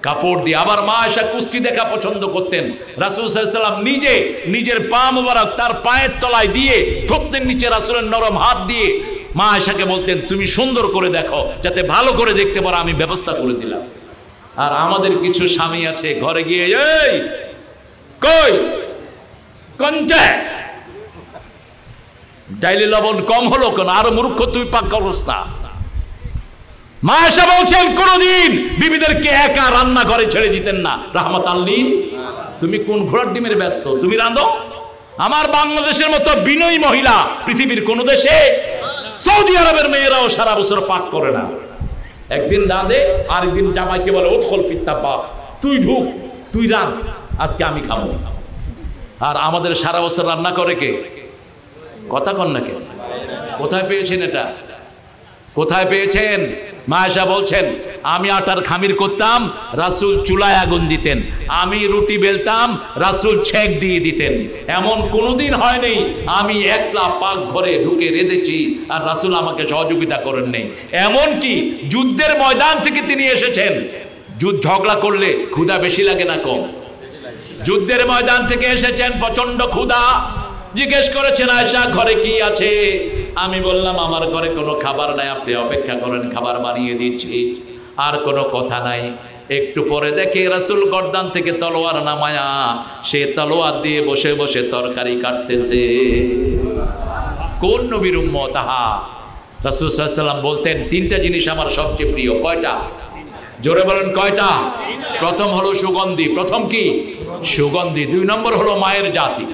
S1: কাপড় দিয়ে। আবার মা আয়েশা কুস্তি দেখা পছন্দ করতেন। রাসূল সাল্লাল্লাহু আলাইহি ওয়াসাল্লাম নিজে নিজের পা মোবারক তার পায়ের তলায় দিয়ে ঠোঁটের নিচে রাসূলের নরম হাত দিয়ে মা আয়েশাকে বলতেন তুমি সুন্দর করে দেখো, যাতে ভালো করে দেখতে পারো আমি ব্যবস্থা করে দিলাম। আর আমাদের কিছু স্বামী আছে ঘরে গিয়ে এই কই কোনটা ডাইলে লবণ কম হলো কেন, আরো মূর্খ তুই পাক করস না। মা আয়েশা বলছেন কোনদিন বিবিদেরকে একা রান্না করে ছেড়ে দিতেন না, রাহমাতাল লিল। তুমি কোন ঘোড়ার ডিমের ব্যস্ত, তুমি রাঁধো। আমার বাংলাদেশের মতো বিনয়ী মহিলা পৃথিবীর কোন দেশে, সৌদি আরবের মেয়েরাও সারা বছর পাক করে না। একদিন রাঁধে, আরেকদিন জামাইকে বলে উদখল ফিত্তা পাক, তুই ঢুক, তুই রাঁধ, আজকে আমি খাবো। আর আমাদের সারা বছর রান্না করে কে? কথা কন না কে? কোথায় পেয়েছেন এটা? কোথায় পেয়েছেন? মা আয়েশা বলছেন আমি আটার খামির করতাম, রাসূল চুলায় আগুন দিতেন, আমি রুটি বেলতাম, রাসূল ছেঁক দিয়ে দিতেন। এমন কোনোদিন হয়নি আমি একলা পাক ঘরে ঢুকে রেঁধেছি আর রাসূল আমাকে সহযোগিতা করেন নাই। এমনকি যুদ্ধের ময়দান থেকে তিনি এসেছেন, যুদ্ধ ঝগড়া করলে ক্ষুধা বেশি লাগে না কম? যুদ্ধের ময়দান থেকে এসেছেন, প্রচন্ড ক্ষুধা, জিজ্ঞেস করেছেন আয়েশা ঘরে কি আছে? আমি বললাম আমার ঘরে কোনো খাবার নাই, আপনি অপেক্ষা করেন, খাবার বানিয়ে দিচ্ছি। আর কোনো কথা নাই। একটু পরে দেখে রাসূল গর্দান থেকে তলোয়ার নামায়া সে তলোয়ার দিয়ে বসে বসে তরকারি কাটতেছে। কোন নবীর উম্মত তাহা? রাসূল সাল্লাল্লাহু আলাইহি ওয়াসাল্লাম বলতেন তিনটা জিনিস আমার সবচেয়ে প্রিয়। কয়টা? জোরে বলেন কয়টা? প্রথম হলো সুগন্ধি। প্রথম কি? সুগন্ধি। 2 নম্বর হলো মায়ের জাতি,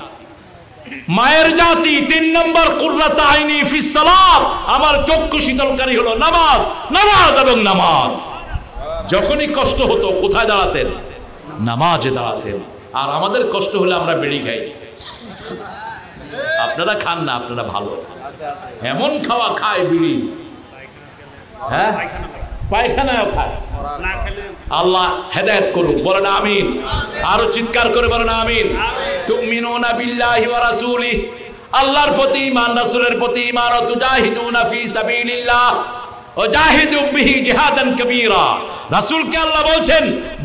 S1: মায়ের জাতি। 3 নম্বর কুররাত আইনি ফিস সালাত, আমার চক্ষু শীতলকারী হলো নামাজ, নামাজ এবং নামাজ। যখনই কষ্ট হতো কোথায় দাঁড়াতেন? নামাজে দাঁড়াতেন। আর আমাদের কষ্ট হলে আমরা বিড়ি খাই। আপনারা খান না, আপনারা ভালো, এমন খাওয়া খায় বিড়ি, হ্যাঁ পায়খানাও খায়। আল্লাহ হেদায়েত করুক, বলেন আমিন। আরো চিৎকার করে বলেন আমিন। তুমিনুনা বিল্লাহি ওয়া রাসূলিহি, আল্লাহর প্রতি ঈমান, রাসূলের প্রতি ঈমান। ওয়া তুজাহিদুনা ফি সাবিলিল্লাহ ওয়া জাহিদু বিহি জিহাদান কাবীরা। রাসূলকে আল্লাহ বলছেন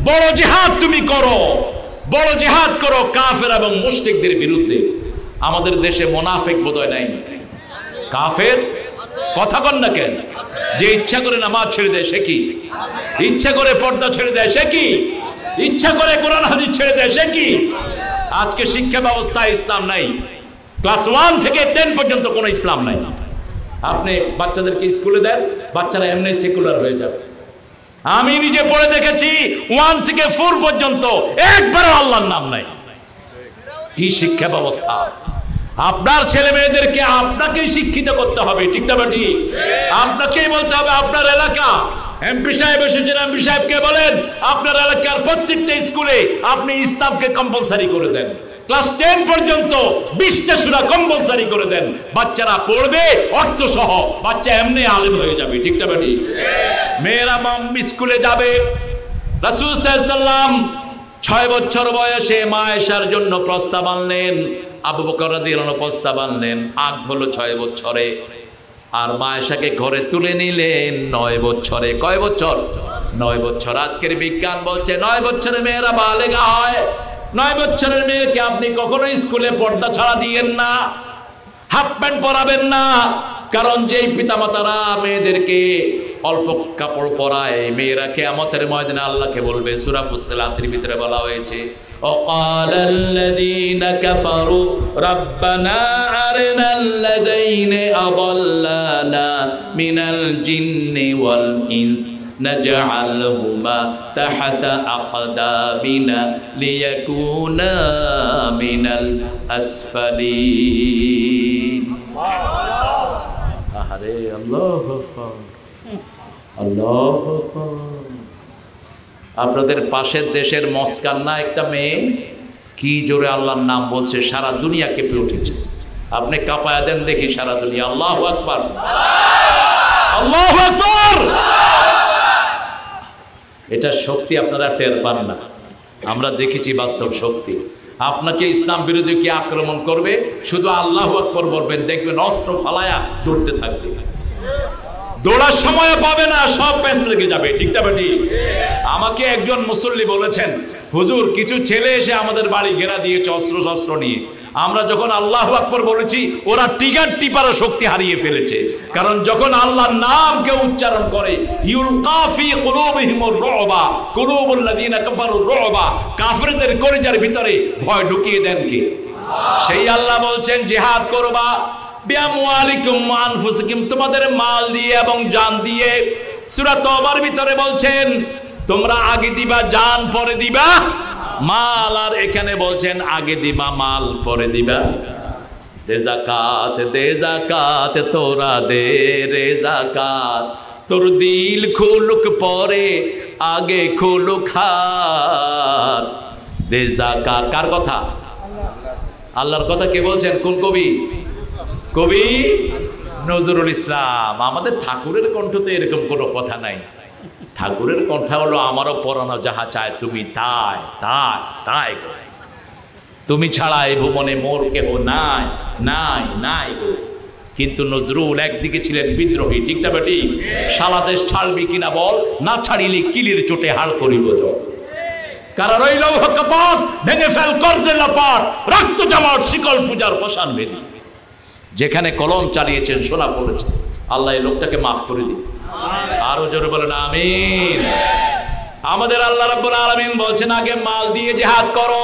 S1: বড় জিহাদ তুমি করো, বড় জিহাদ করো কাফের এবং মুশরিকদের বিরুদ্ধে। আমাদের দেশে মুনাফিক বোধহয় নাই, কাফের কথা কন না কেন? যে ইচ্ছা করে নামাজ ছেড়ে দেয় সে কি? ইচ্ছা করে পর্দা ছেড়ে দেয় সে কি? ইচ্ছা করে কোরআন হাদিস ছেড়ে দেয় সে কি? আজকে শিক্ষা ব্যবস্থায় ইসলাম নাই। ক্লাস 1 থেকে 10 পর্যন্ত কোনো ইসলাম নাই। আপনি বাচ্চাদেরকে স্কুলে দেন, বাচ্চারা এমনি সেকুলার হয়ে যাবে। আমি নিজে পড়ে দেখেছি 1 থেকে 4 পর্যন্ত একবারও আল্লাহর নাম নাই। কি শিক্ষা ব্যবস্থা! আপনার ছেলে মেয়েদেরকে আপনাকেই শিক্ষিত করতে হবে, ঠিক না ঠিক? আপনাকেই বলতে হবে। আপনার এলাকা এমপি সাহেব এসেছেন, এমপি সাহেবকে বলেন আপনার এলাকার প্রত্যেকটা স্কুলে আপনি ইসলামকে কম্পালসারি করে দেন। ক্লাস 10 পর্যন্ত 20টা সূরা কম্পালসারি করে দেন। বাচ্চারা পড়বে অর্থ সহ, বাচ্চা এমনি আলেম হয়ে যাবে, ঠিক না ঠিক? মেয়েরা স্কুলে যাবে। রাসূল সাল্লাল্লাহু আলাইহি ওয়াসাল্লাম 6 বছর বয়সে মা আয়েশার জন্য প্রস্তাব আনলেন, আবু বকর রাদিয়াল্লাহু আনহু প্রস্তাব আনলেন। আগ হলো 6 বছরে, আর মা আয়েশাকে ঘরে তুলে নিলেন 9 বছরে। কয় বছর? 9 বছর। আজকের বিজ্ঞান বলছে 9 বছরের মেয়েরা বালেগা হয়। 9 বছরের মেয়েকে আপনি কখনো স্কুলে পর্দা ছাড়া দিয়েন না, হাফ প্যান্ট পরাবেন না। কারণ যেই পিতামাতারা মেয়েদেরকে অল্প কাপড় পরায়, মেয়েরা কিয়ামতের ময়দানে আল্লাহকে বলবে। সূরা ফুসসিলাতের ভিতরে বলা হয়েছে وقال الذين كفروا ربنا أرنا الذين أضلانا من الجن والإنس نجعلهما تحت أقدامنا ليكونا من الأسفلين. الله الله আপনাদের পাশের দেশের মস্কান না একটা মেয়ে, কি জোরে আল্লাহর নাম বলছে, সারা দুনিয়া কেঁপে উঠেছে। আপনি কাঁপায়া দেন দেখি সারা দুনিয়া। আল্লাহু আকবার, আল্লাহু আকবার। এটা শক্তি আপনারা টের পান না, আমরা দেখেছি বাস্তব শক্তি। আপনাকে ইসলাম বিরোধী কি আক্রমণ করবে, শুধু আল্লাহু আকবার বলবেন, দেখবেন অস্ত্র ফালায়া দৌড়তে থাকবে। দৌড়ার সময় পাবে না, সব প্যাঁচ লেগে যাবে, ঠিক না ঠিক? আমাকে একজন মুসল্লি বলেছেন, হুজুর কিছু ছেলে এসে আমাদের বাড়ি ঘেরা দিয়েছে অস্ত্র শস্ত্র নিয়ে। আমরা যখন আল্লাহু আকবার বলেছি ওরা টিকার টিপারও শক্তি হারিয়ে ফেলেছে। কারণ যখন আল্লাহর নাম কেউ উচ্চারণ করে, ইউলকা ফি কুলুবিহিমুর রুবা, কুলুবুল্লাযিনা কাফারুর রুবা, কাফেরদের কলিজার ভিতরে ভয় ঢুকিয়ে দেন কে? সেই আল্লাহ বলছেন জিহাদ করবা বিআমওয়ালিকুম ওয়া আনফুসিকুম, তোমাদের মাল দিয়ে এবং জান দিয়ে। সূরা তওবার ভিতরে বলছেন তোমরা আগে দিবা জান, পরে দিবা মাল। আর এখানে বলছেন আগে দিবা মাল, পরে দিবা দে যাকাত, দে যাকাত তোরা দে রে যাকাত। তোর দিল খুলুক পরে, আগে খুলুক হাত, দে যাকাত। কার কথা? আল্লাহর কথা। কে বলছেন? কোন কবি? কবি নজরুল ইসলাম। আমাদের ঠাকুরের কণ্ঠতে এরকম কোনো কথা নাই। ঠাকুরের কণ্ঠ হলো আমারও পরানো যাহা চায় তুমি তাই তাই তাই গো, তুমি ছাড়া এই ভুবনে মোর কেহ নাই নাই নাই গো। কিন্তু নজরুল একদিকে ছিলেন বিদ্রোহী, ঠিক না বেটি? সারা দেশ ছাড়বি কিনা বল, না ছাড়িলে কিলির চোটে হাড় করিব জল। কারণ ওই লৌহ কপাট ভেঙে ফেল কর্জের লাপাট, রক্ত জামাট শিকল পূজার পাষাণ বেদি। যেখানে কলম চালিয়েছেন সোনা পড়েছে, আল্লাহ এই লোকটাকে মাফ করে দিন। আরো জোরে বলেন আমিন। আমাদের আল্লাহ রাব্বুল আলামিন বলছেন আগে মাল দিয়ে জিহাদ করো।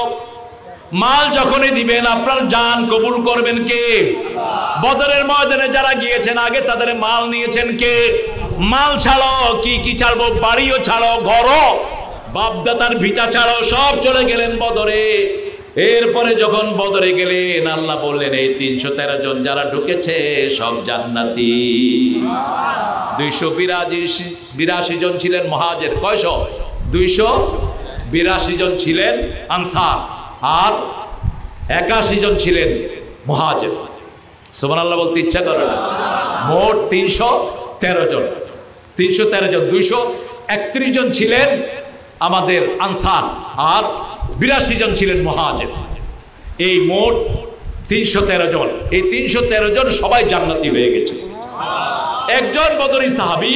S1: মাল যখনই দিবেন আপনার জান কবুল করবেন কে? বদরের ময়দানে যারা গিয়েছেন আগে তাদের মাল নিয়েছেন কে? মাল ছাড়ো, কি কি ছাড়বো? বাড়িও ছাড়ো, ঘরও, বাপদাতার ভিটা ছাড়ো, সব চলে গেলেন বদরে। এরপরে যখন বদরে গেলেন আল্লাহ বললেন এই 313 জন যারা ঢুকেছে সব জান্নাতি। 282 জন ছিলেন মুহাজির। কয়শ? 282 জন ছিলেন আনসার, আর 81 জন ছিলেন মুহাজির। সুবহানাল্লাহ বলতে ইচ্ছা করে না? মোট 313 জন। 313 জন, 231 জন ছিলেন আমাদের আনসার, আর 82 জন ছিলেন মুহাজির। এই মোট 313 জন। এই 313 জন সবাই জান্নাতি হয়ে গেছে। একজন বদরি সাহাবী,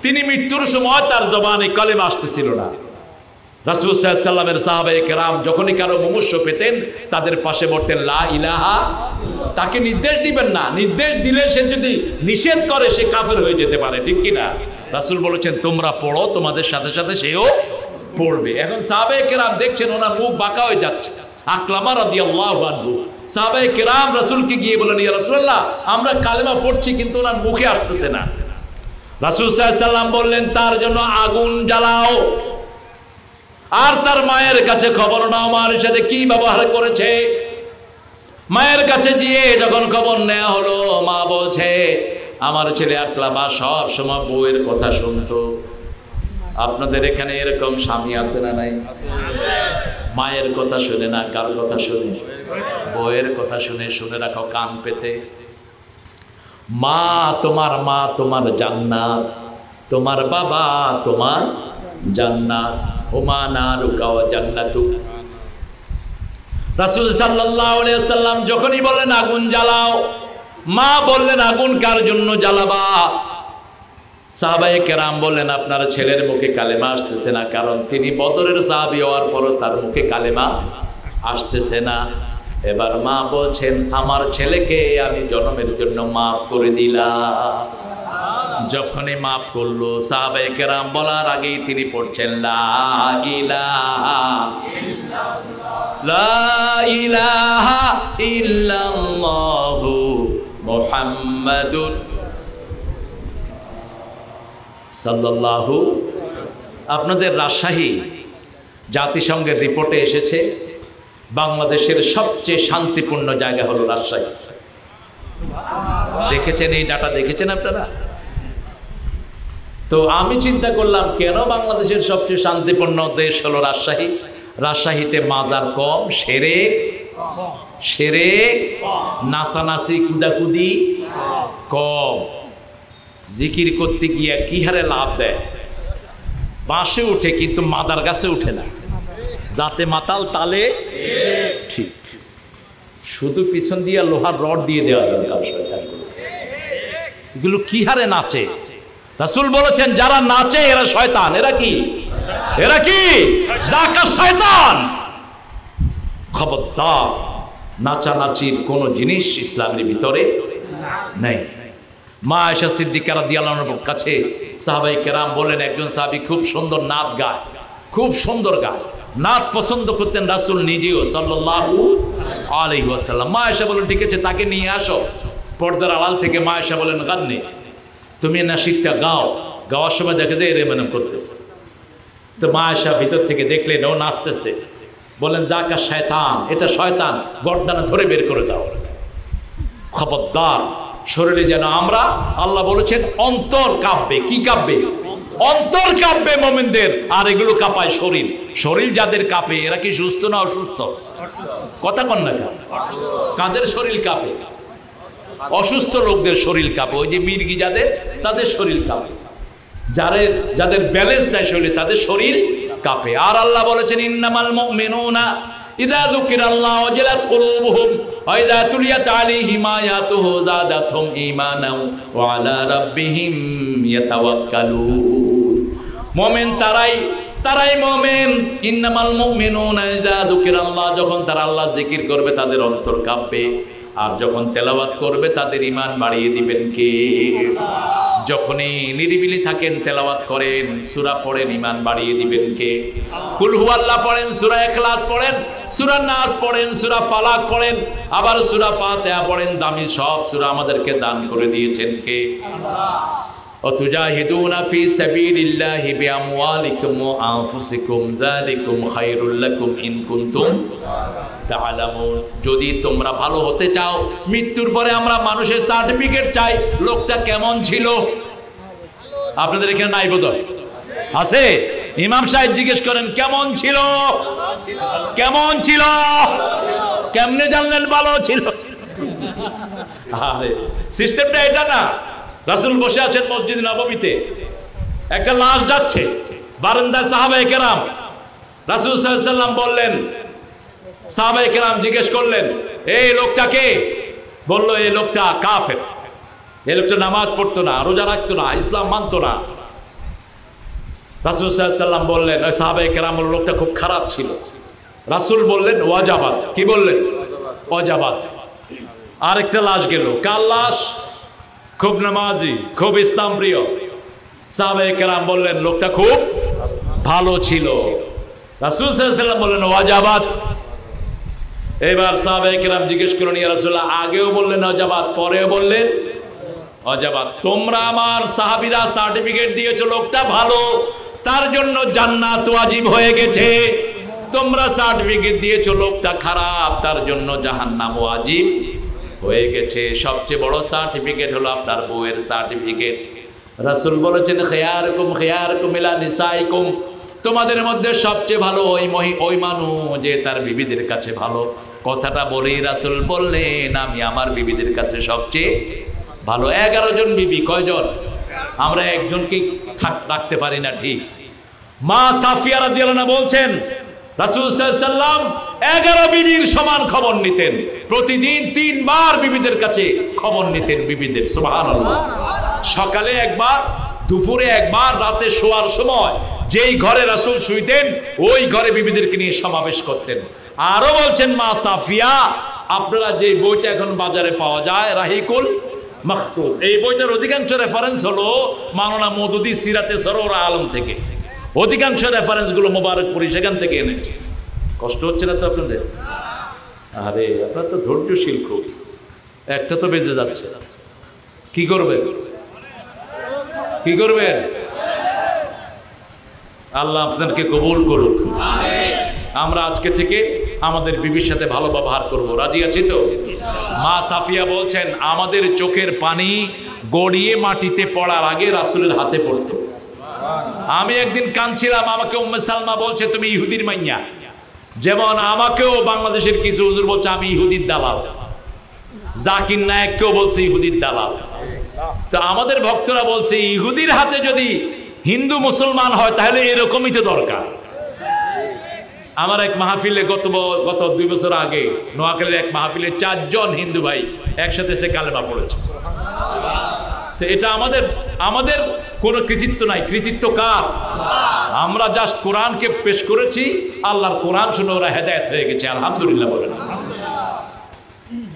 S1: তিনি মৃত্যুর সময় তার জবানে কালেমা আসতেছিল না। রাসূল সাল্লাল্লাহু আলাইহি ওয়াসাল্লামের সাহাবায়ে কেরাম যখনই কারো মুমূর্ষু পেতেন তাদের পাশে বলতেন লা ইলাহা। তাকে নির্দেশ দিবেন না, নির্দেশ দিলে সে যদি নিষেধ করে সে কাফের হয়ে যেতে পারে, ঠিক কিনা? রাসূল বলেছেন তোমরা পড়ো, তোমাদের সাথে সাথে সেও পড়বে। এখন সাহাবায়ে কেরাম দেখছেন ওনার মুখ বাঁকা হয়ে যাচ্ছে। আকলামা রাদিয়াল্লাহু আনহু সাহাবায়ে কেরাম রাসূলকে গিয়ে বলেন ইয়া রাসূলুল্লাহ আমরা কালেমা পড়ছি কিন্তু ওনার মুখে আসতেছে না। রাসূল সাল্লাল্লাহু আলাইহি ওয়াসাল্লাম বললেন তার জন্য আগুন জ্বালাও, আর তার মায়ের কাছে খবর নাও মার সাথে কি ব্যবহার করেছে। মায়ের কাছে গিয়ে যখন খবর নেওয়া হলো, মা বলছে আমার ছেলে আকলামা সব সময় বউয়ের কথা শুনতো। আপনাদের এখানে এরকম স্বামী আছে না নাই? মায়ের কথা শুনে না, কার কথা শুনে? বউয়ের কথা শুনে। শুনে রাখো কান পেতে। মা তোমার জান্নাত, তোমার বাবা তোমার জান্নাত। হুমা নারুকা ওয়া জান্নাতুক। রাসূল সাল্লাল্লাহু আলাইহি ওয়াসাল্লাম যখনই বললেন আগুন জ্বালাও, মা বললেন আগুন কার জন্য জ্বালাবা? সাহাবায়ে কেরাম বললেন আপনার ছেলের মুখে কালেমা আসতেছে না, কারণ তিনি বদরের সাহাবী হওয়ার পরও তার মুখে কালেমা আসতেছে না। এবার মা বলছেন আমার ছেলেকে আমি জন্মের জন্য মাফ করে দিলাম। যখনই মাফ করলো সাহাবায়ে কেরাম বলার আগেই তিনি পড়ছেন লা ইলাহা ইল্লাল্লাহ, লা ইলাহা ইল্লাল্লাহু মুহাম্মাদুর সাল্লাল্লাহু। আপনাদের রাজশাহী জাতিসংঘের রিপোর্টে এসেছে বাংলাদেশের সবচেয়ে শান্তিপূর্ণ জায়গা হলো রাজশাহী। দেখেছেন এই ডাটা? দেখেছেন আপনারা? তো আমি চিন্তা করলাম কেন বাংলাদেশের সবচেয়ে শান্তিপূর্ণ দেশ হলো রাজশাহী। রাজশাহীতে মাজার কম, শিরক নাচানাচি কুদাকুদি কম, জিকির করতে গিয়ে কি হারে লাভ দেয়। বাঁশে উঠে কিন্তু মাদার গাছে উঠে না, যাতে মাতাল তালে ঠিক। শুধু পিছন দিয়ে লোহার রড দিয়ে দেওয়া দরকার শয়তানগুলো। এগুলো কি হারে নাচে। রাসূল বলেছেন যারা নাচে এরা শয়তান। এরা কি? এরা কি? জাকাত শয়তান। খবরদার, নাচানাচির কোন জিনিস ইসলামের ভিতরে নেই। মা আয়েশা সিদ্দিকা রাদিয়াল্লাহু আনহার কাছে সাহাবায়ে কেরাম বলেন একজন সাহাবী খুব সুন্দর নাচ গায়, খুব সুন্দর গায়, নাচ পছন্দ করতেন রাসূল নিজেও সাল্লাল্লাহু আলাইহি ওয়াসাল্লাম। মা আয়েশা বলেন ঠিক আছে তাকে নিয়ে আসো। পর্দার আড়াল থেকে মা আয়েশা বলেন গান্নে তুমি নাশিদটা গাও। গাওয়ার সময় দেখে যে এরকম করতেছে। তো মা আয়েশা ভিতর থেকে দেখলেন ও নাচতেছে, বলেন জাকা শয়তান, এটা শয়তান, গর্দানে ধরে বের করে দাও। খবরদার, শরীরে যেন আমরা, আল্লাহ বলেছেন অন্তর কাঁপবে। কি কাঁপবে? অন্তর কাঁপবে মুমিনদের। আর এগুলো কাঁপায় শরীর। শরীর যাদের কাঁপে এরা কি সুস্থ না অসুস্থ? কথা কন না কেন? কাদের শরীর কাঁপে? অসুস্থ লোকদের শরীর কাঁপে, ওই যে মির্গি যাদের, তাদের শরীর কাঁপে, যাদের ব্যালেন্স নাই শরীরে তাদের শরীর কাঁপে। আর আল্লাহ বলেছেন ইন্নামাল মুমিনুনা ইযা যুকিরাল্লাহু ওয়াজিলাত কুলুবুহুম ওয়া ইযা তুলিয়াত আলাইহিম আয়াতুহু যাদাতহুম ঈমানাও ওয়া আলা রাব্বিহিম ইয়াতাওয়াক্কালুন। মুমিন তারাই মুমিন। ইন্নামাল মুমিনুনা ইযা যুকিরাল্লাহ, যখন তারা আল্লাহর জিকির করবে তাদের অন্তর কাঁপবে, আর যখন তেলাওয়াত করবে তাদের ঈমান বাড়িয়ে দিবেন কে? যখনই নিরিবিলি থাকেন তেলাওয়াত করেন, সূরা পড়েন, ঈমান বাড়িয়ে দিবেন কে? কুল হুয়াল্লাহ পড়েন, সূরা ইখলাস পড়েন, সূরা নাস পড়েন, সূরা ফালাক পড়েন, আবার সূরা ফাতিহা পড়েন, দামি সব সূরা আমাদেরকে দান করে দিয়েছেন কে? আল্লাহ। ওয়াতুজাহিদুনা ফি সাবিলিল্লাহি বিআমওয়ালিকুম ওয়া আনফুসিকুম যালিকুম খায়রুল লাকুম ইন কুনতুম তাআলামুন। যদি তোমরা ভালো হতে চাও, মৃত্যুর পরে আমরা মানুষের সার্টিফিকেট চাই, লোকটা কেমন ছিল। আপনাদের এখানে নাই বোধহয়? আছে? ইমাম সাহেব জিজ্ঞেস করেন কেমন ছিল, কেমন ছিল, কেমনে জানলেন ভালো ছিল? আরে সিস্টেমটা এটা না। রাসূল বসে আছেন মসজিদ নববীতে, একটা লাশ যাচ্ছে বারান্দায়, সাহাবায়ে কেরাম, রাসূল সাল্লাল্লাহু আলাইহি ওয়াসাল্লাম বললেন, সাহাবায়ে কেরাম জিজ্ঞেস করলেন এই লোকটা কে? বলল এই লোকটা কাফের, এই লোকটা নামাজ পড়তো না, রোজা রাখতো না, ইসলাম মানতো না। রাসূল সাল্লাল্লাহু আলাইহি ওয়াসাল্লাম বললেন, ওই সাহাবায়ে কেরাম বলল লোকটা খুব খারাপ ছিল। রাসূল বললেন ওয়াজাবাত। কি বললেন? ওয়াজাবাত। আরেকটা লাশ গেল, কার লাশ? খুব নামাজি, খুব ইসলাম প্রিয়। সাহাবায়ে কেরাম বললেন লোকটা খুব ভালো ছিল। রাসূল সাল্লাল্লাহু আলাইহি ওয়াসাল্লাম বললেন ওয়াজাবাত। এবার সাহাবায়ে কেরাম জিজ্ঞেস করলেন ইয়া রাসূলুল্লাহ, আগেও বললেন ওয়াজাবাত, পরেও বললেন ওয়াজাবাত। তোমরা আমার সাহাবীরা সার্টিফিকেট দিয়েছো লোকটা ভালো, তার জন্য জান্নাত ওয়াজিব হয়ে গেছে। তোমরা সার্টিফিকেট দিয়েছো লোকটা খারাপ, তার জন্য জাহান্নাম ওয়াজিব হয়ে গেছে। সবচেয়ে বড় সার্টিফিকেট হলো আপনার বউয়ের সার্টিফিকেট। রাসূল বলেছেন খায়রুকুম ইলা নিসাইকুম, তোমাদের মধ্যে সবচেয়ে ভালো ওই মানুষ যে তার বিবিদের কাছে ভালো। কথাটা বলেই রাসূল বললেন আমি আমার বিবিদের কাছে সবচেয়ে ভালো। 11 জন বিবি, কয়জন? আমরা একজনকে রাখতে পারি না, ঠিক? মা সাফিয়া রাদিয়াল্লাহু আনহা বলছেন রাসূল সাল্লাল্লাহু আলাইহি ওয়াসাল্লাম 11 বিবির সমান খবর নিতেন, প্রতিদিন 3 বার বিবিদের কাছে খবর নিতেন বিবিদের। সুবহানাল্লাহ। সকালে একবার, দুপুরে একবার, রাতে শোয়ার সময় যেই ঘরে রাসূল শুইতেন ওই ঘরে বিবিদেরকে নিয়ে সমাবেশ করতেন। আরো বলছেন মা সাফিয়া, আপনারা যে বইটা এখন বাজারে পাওয়া যায় রাহিকুল মাকতুম, এই বইটার অধিকাংশ রেফারেন্স হলো মাওলানা মওদুদী সিরাতে সরওয়ার আলম থেকে। অধিকাংশ রেফারেন্সগুলো মোবারকপুরি সেখান থেকে এনেছে। কষ্ট হচ্ছে না তো আপনাদের? আরে আপনার তো ধৈর্যশীল খুব, একটা তো বেঁচে যাচ্ছে, কি করবেন? কি করবেন? আল্লাহ আপনাদেরকে কবুল করুক। আমরা আজকে থেকে আমাদের বিবির সাথে ভালো ব্যবহার করব, রাজি আছি তো? মা সাফিয়া বলছেন আমাদের চোখের পানি গড়িয়ে মাটিতে পড়ার আগে রাসূলের হাতে পড়তো। আমি একদিন কাঁদছিলাম, আমাকে উম্মে সালমা বলছে তুমি ইহুদির মাইয়া। যেমন আমাকেও বাংলাদেশের কিছু হুজুর বলছে আমি ইহুদির দালাল, জাকির নায়েককেও বলছে ইহুদির দালাল। তো আমাদের ভক্তরা বলছে ইহুদির হাতে যদি হিন্দু মুসলমান হয় তাহলে এরকমই তো দরকার। আমার এক মাহফিলে গত 2 বছর আগে নোয়াখালীর এক মাহফিলে 4 জন হিন্দু ভাই একসাথে সে কালেমা পড়েছে। তো এটা আমাদের কোনো কৃতিত্ব নাই, কৃতিত্ব কার? আমরা জাস্ট কোরআনকে পেশ করেছি, আল্লাহর কোরআন শুনে ওরা হেদায়েত হয়ে গেছে, আলহামদুলিল্লাহ বলেন।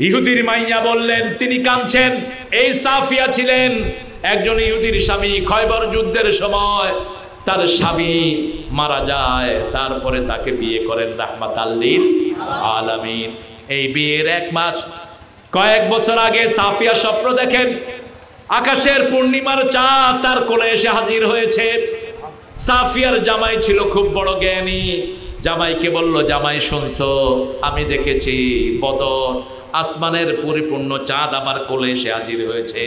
S1: ইহুদির মাইয়া বললেন, তিনি কাঁদছেন। এই সাফিয়া ছিলেন একজন ইহুদির স্বামী। খয়বর যুদ্ধের সময় তার স্বামী মারা যায়, তারপরে তাকে বিয়ে করেন রাহমাতাল লিল আলামিন। এই বিয়ের 1 মাস কয়েক বছর আগে সাফিয়া স্বপ্ন দেখেন আকাশের পূর্ণিমার চাঁদ তার কোলে এসে হাজির হয়েছে। সাফিয়ার জামাই ছিল খুব বড় জ্ঞানী। জামাইকে বলল, জামাই শুনছো, আমি দেখেছি বদর আসমানের পরিপূর্ণ চাঁদ আমার কোলে এসে হাজির হয়েছে।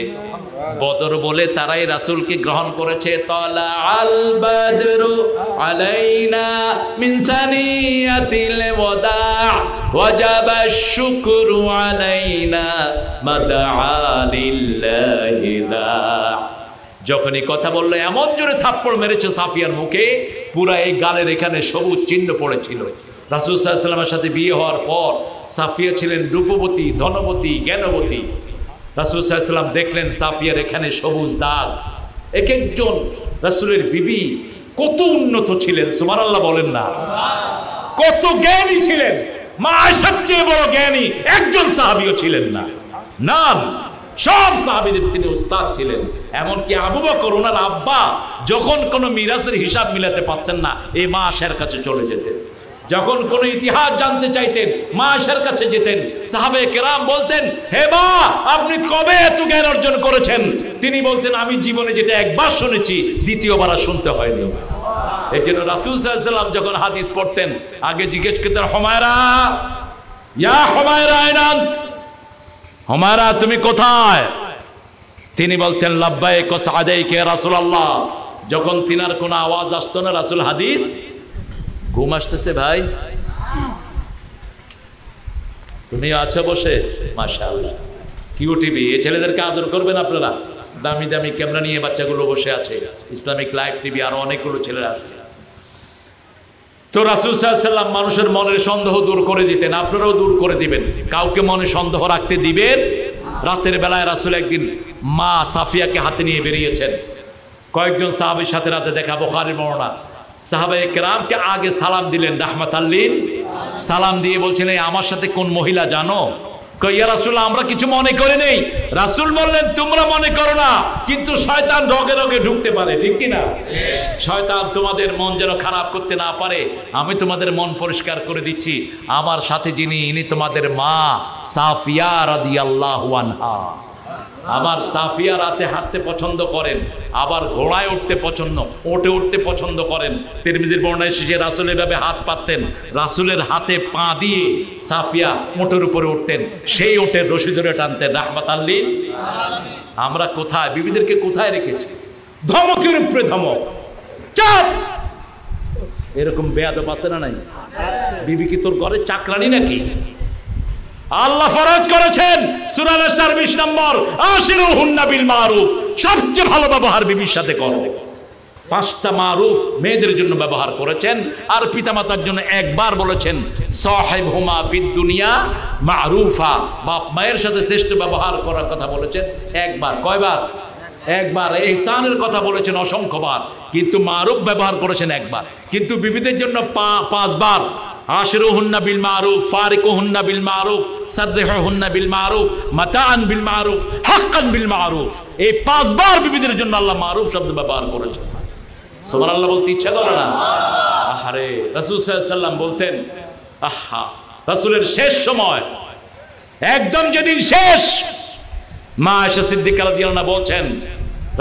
S1: বদর বলে তারাই রাসূলকে গ্রহণ করেছে। তালা আল বাদরু আলাইনা মিন সানিয়াতিল ওয়াদা ওয়াজাবা শুকরু আলাইনা মাদআ লিল্লাহি দা। যখনই কথা বললো এমন জোরে থাপ্পড় মেরেছে সাফিয়ার মুখে, পুরা এই গালের এখানে সবুজ চিহ্ন পড়েছিল। রাসূল সাল্লাল্লাহু আলাইহি ওয়াসাল্লামের সাথে বিয়ে হওয়ার পর সাফিয়া ছিলেন রূপবতী, ধনবতী, জ্ঞানবতী। রাসূল সাল্লাল্লাহু আলাইহি ওয়াসাল্লাম দেখলেন সাফিয়ার এখানে সবুজ দাগ। এক একজন রাসূলের বিবি কত উন্নত ছিলেন, সুবহানাল্লাহ বলেন না, কত জ্ঞানী ছিলেন। মা আয়েশার চেয়ে বড় জ্ঞানী একজন সাহাবীও ছিলেন না। নাম সব সাহাবীদের তিনি উস্তাদ ছিলেন। এমনকি আবু বকর ওনার আব্বা যখন কোনো মিরাসের হিসাব মিলাতে পারতেন না, এই মা আয়েশার কাছে চলে যেতেন। যখন কোনো ইতিহাস জানতে চাইতেন মা আয়েশার কাছে যেতেন। সাহাবে কেরাম বলতেন, হে মা আপনি কবে এত জ্ঞান অর্জন করেছেন? তিনি বলতেন, আমি জীবনে যেটা একবার শুনেছি দ্বিতীয়বার আর শুনতে হয়নি। এই জন্য রাসূল সাল্লাল্লাহু আলাইহি ওয়াসাল্লাম যখন হাদিস পড়তেন আগে জিজ্ঞেস করতেন, হুমায়রা, ইয়া হুমায়রা আইনান্ত, হুমায়রা তুমি কোথায়? তিনি বলতেন, লাব্বাইক ওয়া সাআদাইক ইয়া রাসূলুল্লাহ। যখন তিনার কোনো আওয়াজ আসতো না, রাসূল হাদিস, ঘুম আসতেছে ভাই, তুমি আছো বসে, মাশাআল্লাহ কিউ টিভি, এই ছেলেদেরকে আদর করবেন আপনারা। দামি দামি ক্যামেরা নিয়ে বাচ্চাগুলো বসে আছে, ইসলামিক লাইভ টিভি, আরো অনেকগুলো ছেলেরা আছে। তো রাসূল সাল্লাল্লাহু আলাইহি ওয়াসাল্লাম মানুষের মনের সন্দেহ দূর করে দিতেন, আপনারাও দূর করে দিবেন। কাউকে মনে সন্দেহ রাখতে দিবেন। রাতের বেলায় রাসূল একদিন মা সাফিয়াকে হাতে নিয়ে বেরিয়েছেন। কয়েকজন সাহাবীর সাথে রাতে দেখা, বুখারীর বর্ণনা। সাহাবায়ে কেরামকে আগে সালাম দিলেন, রাহমাতাল লিল, সালাম দিয়ে বলছেন, এই আমার সাথে কোন মহিলা জানো? কই ইয়া রাসূলুল্লাহ আমরা কিছু মনে করি নেই। রাসূল বললেন, তোমরা মনে করো না, কিন্তু শয়তান রগে রগে ঢুকতে পারে, ঠিক কি না? শয়তান তোমাদের মন যেন খারাপ করতে না পারে, আমি তোমাদের মন পরিষ্কার করে দিচ্ছি। আমার সাথে যিনি, ইনি তোমাদের মা সাফিয়া রাদিয়াল্লাহু আনহা। আমার সাফিয়া রাতে হাঁটতে পছন্দ করেন, আবার ঘোড়ায় উঠতে পছন্দ, ওটে উঠতে পছন্দ করেন। তিরমিজির বর্ণনায় এসেছে রাসূল এভাবে হাত পাততেন, রাসূলের হাতে পা দিয়ে সাফিয়া ওটের উপরে উঠতেন, সেই ওটের রশি ধরে টানতেন, রাহমাতাল লিল আলামিন। আমরা কোথায় বিবিদেরকে কোথায় রেখেছি? ধমকের উপরে ধমক, চাপ, এরকম বেয়াদব আছে না নাই? বিবি কি তোর ঘরে চাকরানি নাকি? আল্লাহ ফরজ করেছেন সূরা আন-নাসর 20 নম্বর, আশিরুহুন্না বিল মারুফ, সবচেয়ে ভালো ব্যবহার বিবির সাথে করো। 5টা মারুফ মেয়েদের জন্য ব্যবহার করেছেন, আর পিতামাতার জন্য একবার বলেছেন সাহিবহুমা ফিদ দুনিয়া মারুফা, বাপ মায়ের সাথে শ্রেষ্ঠ ব্যবহার করার কথা বলেছেন একবার। কয়বার? একবার। ইহসানের কথা বলেছেন অসংখ্যবার, কিন্তু মারুফ ব্যবহার করেছেন একবার। কিন্তু বিবিদের জন্য 5 বার, আশিরুহুন্না বিল মারুফ, ফারিকুহুন্না বিল মারুফ, সাদরিহুন্না বিল মারুফ, মাতাআন বিল মারুফ, হাক্কান বিল মারুফ। এই 5 বার বিবিদের জন্য আল্লাহ মারুফ শব্দ ব্যবহার করেছেন। সুবহানাল্লাহ বলতে ইচ্ছা করে না? আহারে, রাসূল সাল্লাল্লাহু আলাইহি ওয়াসাল্লাম বলতেন, আহা, রাসূলের শেষ সময়, একদম যেদিন শেষ, মা আয়েশা সিদ্দিকা রাদিয়াল্লাহু আনহা বলছেন,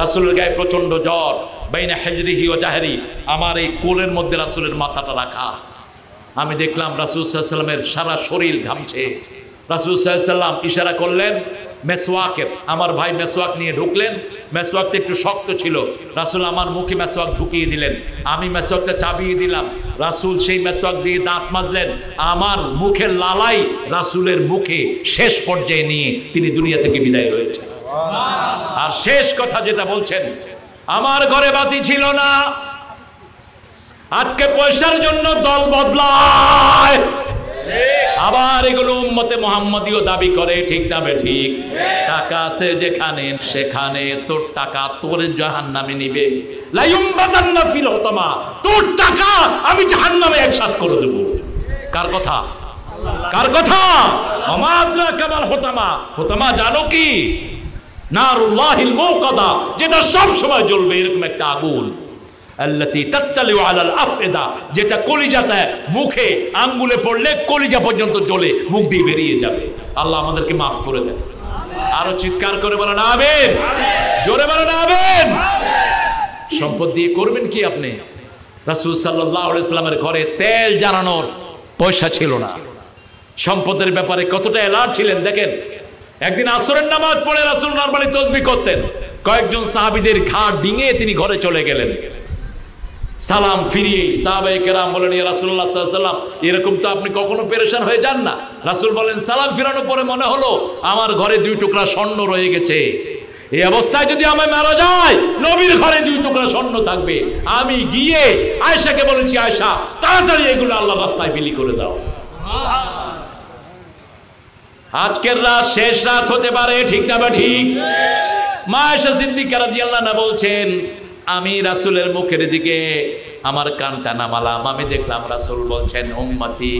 S1: রাসূলের গায়ে প্রচন্ড জ্বর, বাইনা হিজরিহি ওয়া জাহরি, আমার এই কোলের মধ্যে রাসূলের মাথাটা রাখা। আমি দেখলাম রাসূল সাল্লাল্লাহু আলাইহি ওয়াসাল্লামের সারা শরীর ঘামছে। রাসূল সাল্লাল্লাহু আলাইহি ওয়াসাল্লাম ইশারা করলেন মেসওয়াকের, আমার ভাই মেসওয়াক নিয়ে ঢুকলেন। মেসওয়াকটা একটু শক্ত ছিল, রাসূল আমার মুখে মেসওয়াক ঢুকিয়ে দিলেন, আমি মেসওয়াকটা চাবিয়ে দিলাম। রাসূল সেই মেসওয়াক দিয়ে দাঁত মাজলেন, আমার মুখের লালাই রাসূলের মুখে শেষ পর্যায়ে নিয়ে তিনি দুনিয়া থেকে বিদায় হয়েছেন। আর শেষ কথা যেটা বলছেন, আমার ঘরে বাতি ছিল না, আজকে পয়সার জন্য দল বদলায়, আবার এগুলো উম্মতে মুহাম্মাদিও দাবি করে, ঠিক না ঠিক? টাকা আছে যেখানে সেখানে তোর টাকা তোর জাহান্নামে নিবে, লা ইউমবাযান্না ফিল হুতামা, তোর টাকা আমি জাহান্নামে একসাথ করে দেব। কার কথা? কার কথা? ওমা আদরাকা মাল হুতামা, হুতামা জানো কি? নারুল্লাহিল মুকাদা, যেটা সব সময় জ্বলবে, এরকম একটা আগুন। আল্লাতী তাত্তালিউ আলাল আফইদা, যেটা কলিজাতে, মুখে আঙ্গুলে পড়লে কলিজা পর্যন্ত জ্বলে, মুখ দিয়ে বেরিয়ে যাবে। আল্লাহ আমাদেরকে মাফ করে দেন। আরো চিৎকার করে বলেন আমিন, জোরে বলেন আমিন। সম্পদ দিয়ে করবেন কি আপনি? রাসূল সাল্লাল্লাহু আলাইহি ওয়াসাল্লামের ঘরে তেল জ্বালানোর পয়সা ছিল না, সম্পদের ব্যাপারে কতটা অ্যালার্ট ছিলেন দেখেন। একদিন আসরের নামাজ পড়ে রাসূল নরমালি তাসবিহ করতেন, কয়েকজন সাহাবীদের ঘাড় ডিঙিয়ে তিনি ঘরে চলে গেলেন। সালাম ফিরিয়ে সাহাবায়ে কেরাম বলেন, ইয়া রাসূলুল্লাহ সাল্লাল্লাহু আলাইহি ওয়াসাল্লাম, এরকম তো আপনি কখনো পেরেশান হয়ে যান না? রাসূল বলেন, সালাম ফিরানোর পরে মনে হলো আমার ঘরে 2 টুকরা স্বর্ণ রয়ে গেছে। এই অবস্থায় যদি আমি মারা যাই, নবীর ঘরে 2 টুকরা স্বর্ণ থাকবে। আমি গিয়ে আয়েশাকে বলেছি, আয়েশা তাড়াতাড়ি এগুলো আল্লাহর রাস্তায় বিলি করে দাও। আজকের রাত শেষ রাত হতে পারে, ঠিক না বা ঠিক? মা আয়েশা সিদ্দিকা রাদিয়াল্লাহু আনহা বলছেন, আমি রাসূলের মুখের দিকে আমার কানটা নামালাম, আমি দেখলাম রাসূল বলছেন, উম্মতি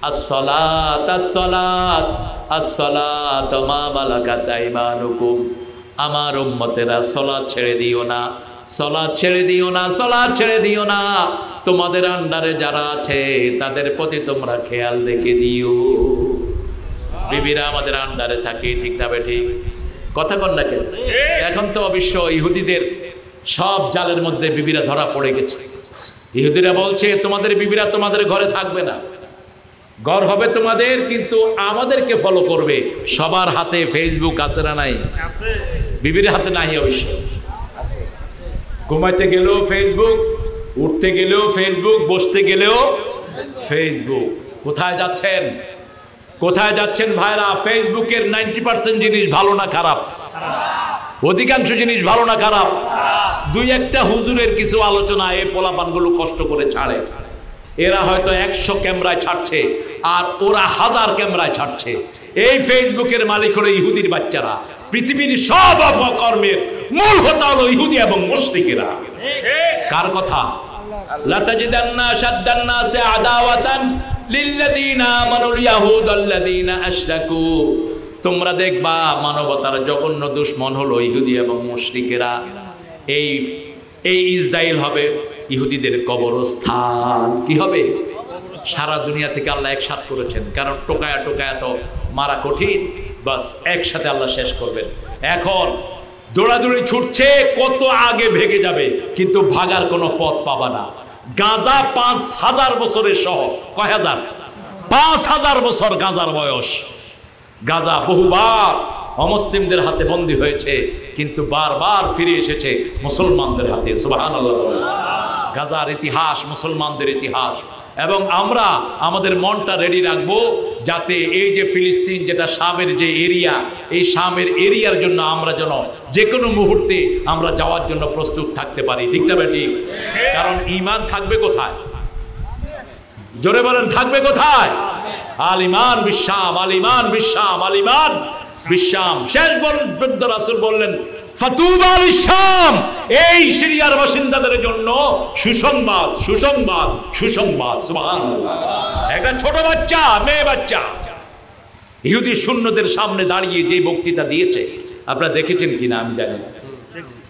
S1: as-salat as-salat as-salat মা মালাকাত আইমানুকুম, আমার উম্মতেরা সালাত ছেড়ে দিও না, সালাত ছেড়ে দিও না, সালাত ছেড়ে দিও না। তোমাদের আন্ডারে যারা আছে তাদের প্রতি তোমরা খেয়াল রেখে দিও। বিবিরা আমাদের আন্ডারে থাকে, ঠিক না বেঠিক? কথা কন না কেন? এখন তো অবশ্য ইহুদিদের সব জালের মধ্যে বিবিরা ধরা পড়ে গেছে। ইহুদিরা বলছে তোমাদের বিবিরা তোমাদের ঘরে থাকবে না, ঘর হবে তোমাদের, কিন্তু আমাদেরকে ফলো করবে। সবার হাতে ফেসবুক আছে না নাই? বিবির হাতে নাই অবশ্য। ঘুমাইতে গেলেও ফেসবুক, উঠতে গেলেও ফেসবুক, বসতে গেলেও ফেসবুক। কোথায় যাচ্ছেন, কোথায় যাচ্ছেন ভাইরা? ফেসবুকের 90% জিনিস ভালো না খারাপ? অধিকাংশ জিনিস ভালো না খারাপ? 2-1টা হুজুরের কিছু আলোচনা এই পোলাপানগুলো কষ্ট করে ছাড়ে। এরা হয়তো 100 ক্যামেরায় ছাড়ছে আর ওরা 1000 ক্যামেরায় ছাড়ছে। এই ফেসবুকের মালিক হলো ইহুদির বাচ্চারা। পৃথিবীর সব অপকর্মের মূল হোতা হলো ইহুদি এবং মুশরিকেরা। কার কথা? লা তাজিদান্না শাদ্দান নাসি আদাওয়াতান লিল্লাযিনা আমানুল ইয়াহুদ আল্লাযিনা আশরাকু। তোমরা দেখবা মানবতার জঘন্য দুশমন হলো ইহুদি এবং মুশরিকেরা। এই ইসরায়েল হবে ইহুদিদের কবরস্থান। কি হবে? সারা দুনিয়া থেকে আল্লাহ একসাথ করেছেন, কারণ টোকায়া টোকায়া তো মারা কঠিন, বাস একসাথে আল্লাহ শেষ করবেন। এখন দৌড়াদৌড়ি ছুটছে, কত আগে ভেগে যাবে, কিন্তু ভাগার কোনো পথ পাবা না। গাঁজা 5000 বছরের শহর। কয় হাজার? 5000 বছর গাঁজার বয়স। গাঁজা বহুবার অমুসলিমদের হাতে বন্দী হয়েছে, কিন্তু বারবার ফিরে এসেছে মুসলমানদের হাতে। সুবহানাল্লাহ। গাজার ইতিহাস মুসলমানদের ইতিহাস। এবং আমরা আমাদের মনটা রেডি রাখবো, যাতে এই যে ফিলিস্তিন, যেটা শামের যে এরিয়া, এই শামের এরিয়ার জন্য আমরা যেন যে কোনো মুহূর্তে আমরা যাওয়ার জন্য প্রস্তুত থাকতে পারি। ঠিক না ঠিক? কারণ ঈমান থাকবে কোথায়? জোরে বলেন, থাকবে কোথায়? আল ঈমান বিশাম, আল ঈমান বিশাম, আল ঈমান বিশাম। শেষ বলতে রাসূল বললেন, ফাতুবা লিশাম, এই সিরিয়ার বাসিন্দাদের জন্য সুসংবাদ, সুসংবাদ, সুসংবাদ। সুবহানাল্লাহ। একটা ছোট বাচ্চা, মেয়ে বাচ্চা, ইহুদি শূন্যদের সামনে দাঁড়িয়ে যে বক্তৃতা দিয়েছে, আপনারা দেখেছেন কিনা আমি জানি না।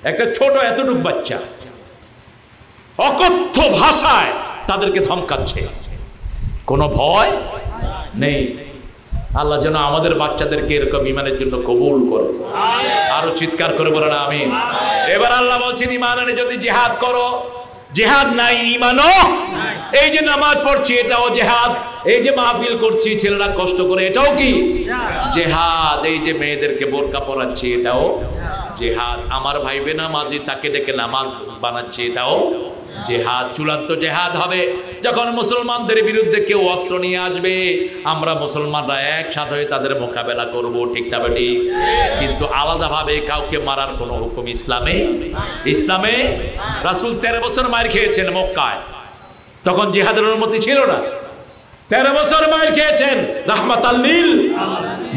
S1: একটা ছোট এতটুক বাচ্চা অকথ্য ভাষায় তাদেরকে ধমকাচ্ছে, কোনো ভয় নেই। আল্লাহ যেন আমাদের বাচ্চাদেরকে এরকম ঈমানের জন্য কবুল করে। আরো চিৎকার করে বলেন আমিন। এবার আল্লাহ বলছেন, ঈমান আনে যদি জিহাদ করো, জিহাদ নাই ঈমানও। এই যে নামাজ পড়ছি এটাও জিহাদ, এই যে মাহফিল করছি ছেলেরা কষ্ট করে এটাও কি জিহাদ, এই যে মেয়েদেরকে বোরকা পরাচ্ছি এটাও জিহাদ, আমার ভাই বেনামাজি তাকে ডেকে নামাজ বানাচ্ছি এটাও জিহাদ। চূড়ান্ত জিহাদ হবে যখন মুসলমানদের বিরুদ্ধে কেউ অস্ত্র নিয়ে আসবে, আমরা মুসলমানরা একসাথে হয়ে তাদের মোকাবেলা করব। ঠিক না ঠিক? কিন্তু আলাদাভাবে কাউকে মারার কোনো হুকুম ইসলামে ইসলামে রাসূল 13 বছর মার খেয়েছেন মক্কায়, তখন জিহাদের অনুমতি ছিল না। 13 বছর মার খেয়েছেন রাহমাতাল লিল।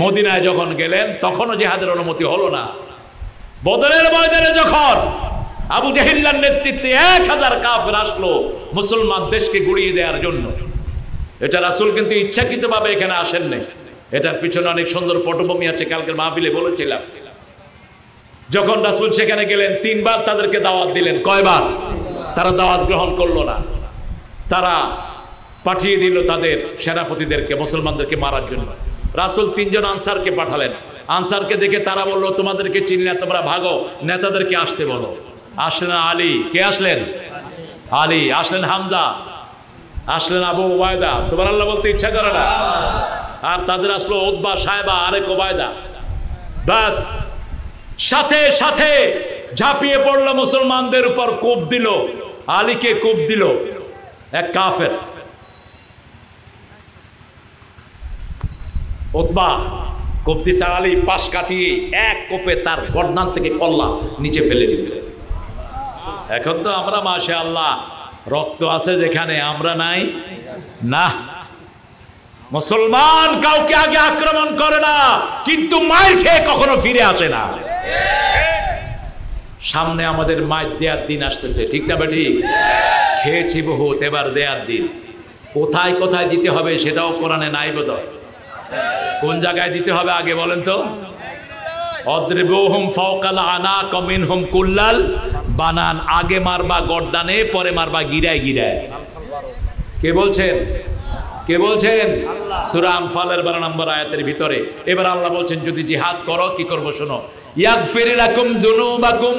S1: মদিনায় যখন গেলেন তখনও জিহাদের অনুমতি হলো না। বদরের ময়দানে যখন আবু জাহিল্লার নেতৃত্বে 1000 কাফের আসলো মুসলমান দেশকে গুড়িয়ে দেওয়ার জন্য, এটা রাসূল কিন্তু ইচ্ছাকৃতভাবে এখানে আসেন নাই। এটার পিছনে অনেক সুন্দর পটভূমি আছে, কালকের মাহফিলে বলেছিলাম। যখন রাসূল সেখানে গেলেন 3 বার তাদেরকে দাওয়াত দিলেন। কয়বার? তারা দাওয়াত গ্রহণ করলো না। তারা পাঠিয়ে দিল তাদের সেনাপতিদেরকে মুসলমানদেরকে মারার জন্য। রাসূল 3 জন আনসারকে পাঠালেন। আনসারকে দেখে তারা বলল, তোমাদেরকে চিনি না, তোমরা ভাগো, নেতাদেরকে আসতে বলো। আসলেন আলী। কে আসলেন? আলী। আসলেন হামজা, আসলেন আবু উবায়দা। সুবহানাল্লাহ বলতে ইচ্ছা করে না? আর তাদের আসলো উতবা, সায়বা, আরেক ওবায়দা। বাস সাথে সাথে ঝাঁপিয়ে পড়লো মুসলমানদের উপর, কোপ দিল, আলীকে কোপ দিল এক কাফের। উতবা কোপ দিছে, আলী পাশ কাটিয়ে এক কোপে তার গর্দান থেকে কল্লা নিচে ফেলে দিয়েছে। এখন তো আমরা মাশাআল্লাহ রক্ত আছে যেখানে, আমরা নাই না। মুসলমান কাউকে আগে আক্রমণ করে না, কিন্তু মায়ের খেয়ে কখনো ফিরে আসে না। সামনে আমাদের মায়ের দেয়ার দিন আসতেছে, ঠিক না বেটি? খেয়েছি বহুত, এবার দেয়ার দিন। কোথায় কোথায় দিতে হবে সেটাও কোরআনে নাই বোধহয়। কোন জায়গায় দিতে হবে আগে বলেন তো? অদ্রিবুহুম ফাওকাল আনাক মিনহুম কুল্লাল বানান। আগে মারবা গর্দানে, পরে মারবা গিরায় গিরায়। কে বলছেন? কে বলছেন? সূরা আনফালের 12 নম্বর আয়াতের ভিতরে। এবার আল্লাহ বলছেন যদি জিহাদ করো কি করব শোনো। ইয়াগফির লাকুম যুনুবাকুম,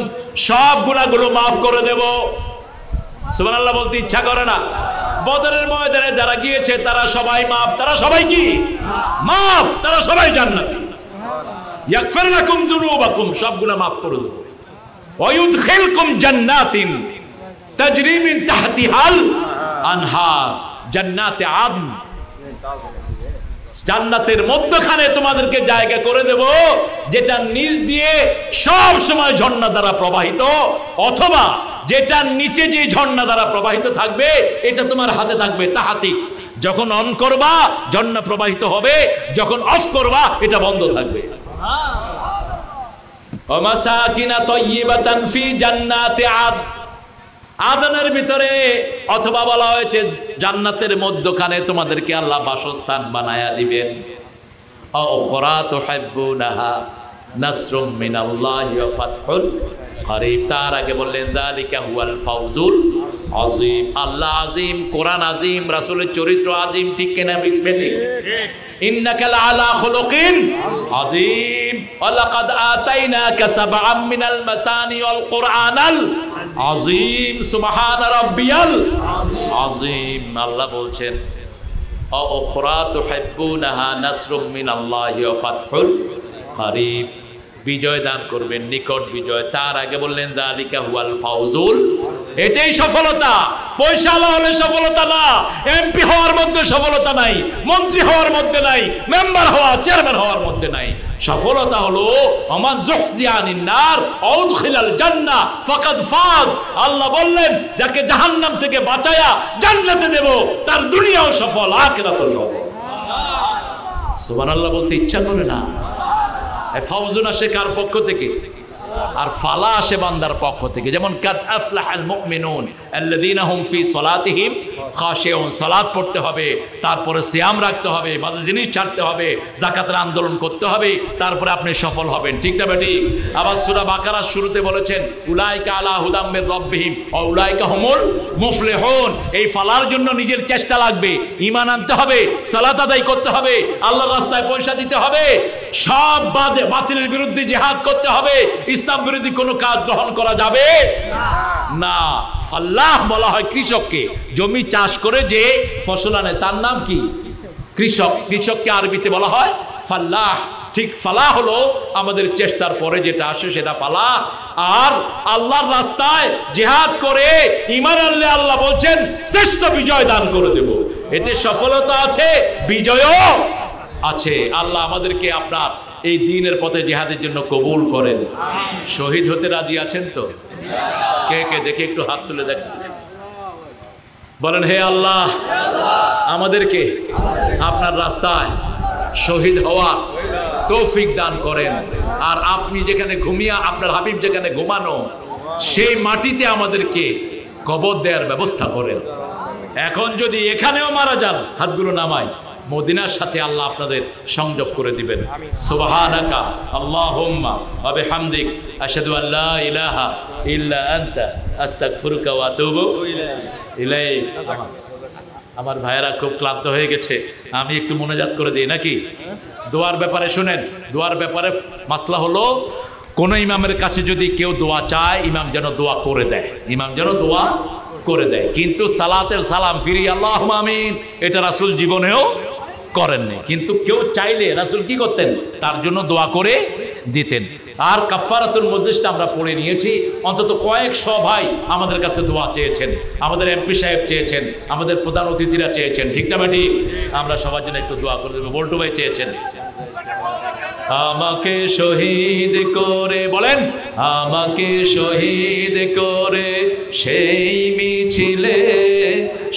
S1: সব গুনাহগুলো maaf করে দেব। সুবহানাল্লাহ বলতে ইচ্ছা করে না? বদরের ময়দানে যারা গিয়েছে তারা সবাই maaf, তারা সবাই কি maaf, তারা সবাই জান্নাতি। ইয়াগফির লাকুম যুনুবাকুম, সব গুনাহ maaf করে দেব। ওয়া ইউদখিলকুম জান্নাতিন তাজরি মিন তাহতিহাল আনহার, জান্নাতে আদন, জান্নাতের মধ্যখানে তোমাদেরকে জায়গা করে দেব যেটা নিচ দিয়ে সব সময় ঝর্ণা দ্বারা প্রবাহিত, অথবা যেটা নিচে যে ঝর্ণা দ্বারা প্রবাহিত থাকবে এটা তোমার হাতে থাকবে। তাহাতি, যখন অন করবা ঝর্ণা প্রবাহিত হবে, যখন অফ করবা এটা বন্ধ থাকবে। ওয়া মাসাকিনা তাইয়্যিবাতান ফি জান্নাতি আদন, আদনের ভিতরে, অথবা বলা হয়েছে জান্নাতের মধ্যখানে তোমাদেরকে আল্লাহ বাসস্থান বানায়া দিবেন। উখরা তুহিব্বুনাহা নাসরুম মিনাল্লাহি ওয়া ফাতহুল করিব। তার আগে বললেন যালিকা হুয়াল ফাউজুল আযীম। আল্লাহ আযীম, কোরআন আযীম, রাসূলের চরিত্র আযীম, ঠিক কিনা? ঠিক। ইন্নাকা লাআলা খুলুকিন আযীম ওয়া লাকাদ আতাইনাকা সাবআম মিনাল মাসানি ওয়াল কুরআনাল আযীম। সুবহান রাব্বিয়াল আযীম। আল্লাহ বলছেন উখরা তুহিব্বুনাহা নাসরুম মিনাল্লাহি ওয়া ফাতহুল করিব, বিজয় দান করবেন, নিকট বিজয়। তার আগে বললেন যালিকা হুয়াল ফাউজুল, এটাই সফলতা। পয়সা হলে সফলতা না, এমপি হওয়ার মধ্যে সফলতা নাই, মন্ত্রী হওয়ার মধ্যে নাই, মেম্বার হওয়া, চেয়ারম্যান হওয়ার মধ্যে নাই। সফলতা হলো আমান যুহজিয়ানিন নার আউদখিলাল জান্নাহ ফাকাদ ফাজ। আল্লাহ বললেন যাকে জাহান্নাম থেকে বাঁচায়া জান্নাতে দেব তার দুনিয়াও সফল, আখিরাতও সফল। সুবহানাল্লাহ বলতে ইচ্ছা করে না? ফাউজুন আসে কার পক্ষ থেকে? আর ফালা আসে বান্দার পক্ষ থেকে। যেমন কাদ আফলাহাল মুমিনুন আল্লাযীনা হুম ফি সালাতিহিম খাশিউন, সালাত পড়তে হবে, তারপরে সিয়াম রাখতে হবে, বাজে জিনিস ছাড়তে হবে, যাকাতের আন্দোলন করতে হবে, তারপরে আপনি সফল হবেন, ঠিক না বেটি? আবার সূরা বাকারার শুরুতে বলেছেন উলাইকা আলা হুদাম মির রাব্বিহিম ওয়া উলাইকা হুমুল মুফলিহুন। এই ফালার জন্য নিজের চেষ্টা লাগবে, ঈমান আনতে হবে, সালাত আদায় করতে হবে, আল্লাহর রাস্তায় পয়সা দিতে হবে, সব বাতিলের বিরুদ্ধে জিহাদ করতে হবে, ইসলাম বিরোধী কোনো কাজ গ্রহণ করা যাবে না। ফাল্লাহ বলা হয় কৃষককে, জমি চাষ করে যে ফসল আনে তার নাম কি? কৃষক। কৃষককে আরবিতে বলা হয় ফাল্লাহ। ঠিক, ফালাহ হলো আমাদের চেষ্টার পরে যেটা আসে সেটা ফালাহ। আর আল্লাহর রাস্তায় জিহাদ করে ঈমান আনলে আল্লাহ বলছেন শ্রেষ্ঠ বিজয় দান করে দেব। এতে সফলতা আছে, বিজয়ও আছে। আল্লাহ আমাদেরকে আপনার এই দ্বীনের পথে জিহাদের জন্য কবুল করেন। শহীদ হতে রাজি আছেন তো? কে কে দেখে একটু হাত তুলে দেখেন, বলেন হে আল্লাহ আমাদেরকে আপনার রাস্তায় শহীদ হওয়া তৌফিক দান করেন। আর আপনি যেখানে ঘুমিয়ে, আপনার হাবিব যেখানে ঘুমানো, সেই মাটিতে আমাদেরকে কবর দেওয়ার ব্যবস্থা করেন। এখন যদি এখানেও মারা যান, হাতগুলো নামাই, মদিনার সাথে আল্লাহ আপনাদের সংযোগ করে দিবেন। সুবহানাকা আল্লাহুম্মা ওয়া বিহামদিক আশহাদু আল্লা ইলাহা ইল্লা আনতা আস্তাগফিরুকা ওয়া আতুবু ইলাইক। আমার ভাইয়েরা খুব ক্লান্ত হয়ে গেছে, আমি একটু মোনাজাত করে দিই নাকি? দোয়ার ব্যাপারে শুনেন, দোয়ার ব্যাপারে মাসলা হলো কোন ইমামের কাছে যদি কেউ দোয়া চায়, ইমাম যেন দোয়া করে দেয়, ইমাম যেন দোয়া করে দেয়। কিন্তু সালাতের সালাম ফিরি আল্লাহুম্মা আমিন, এটা রাসূল জীবনেও করেননি, কিন্তু কেউ চাইলে রাসূল কি করতেন? তার জন্য দোয়া করে দিতেন। আর কাফারাতুল মজলিসটা আমরা পড়ে নিয়েছি, অন্তত কয়েকশো ভাই আমাদের কাছে দোয়া চেয়েছেন, আমাদের এমপি সাহেব চেয়েছেন, আমাদের প্রধান অতিথিরা চেয়েছেন, ঠিক না বেটি? আমরা সবার জন্য একটু দোয়া করে দেবো। বল্টু ভাই চেয়েছেন, আমাকে শহীদ করে, বলেন, আমাকে শহীদ করে সেই মিছিলে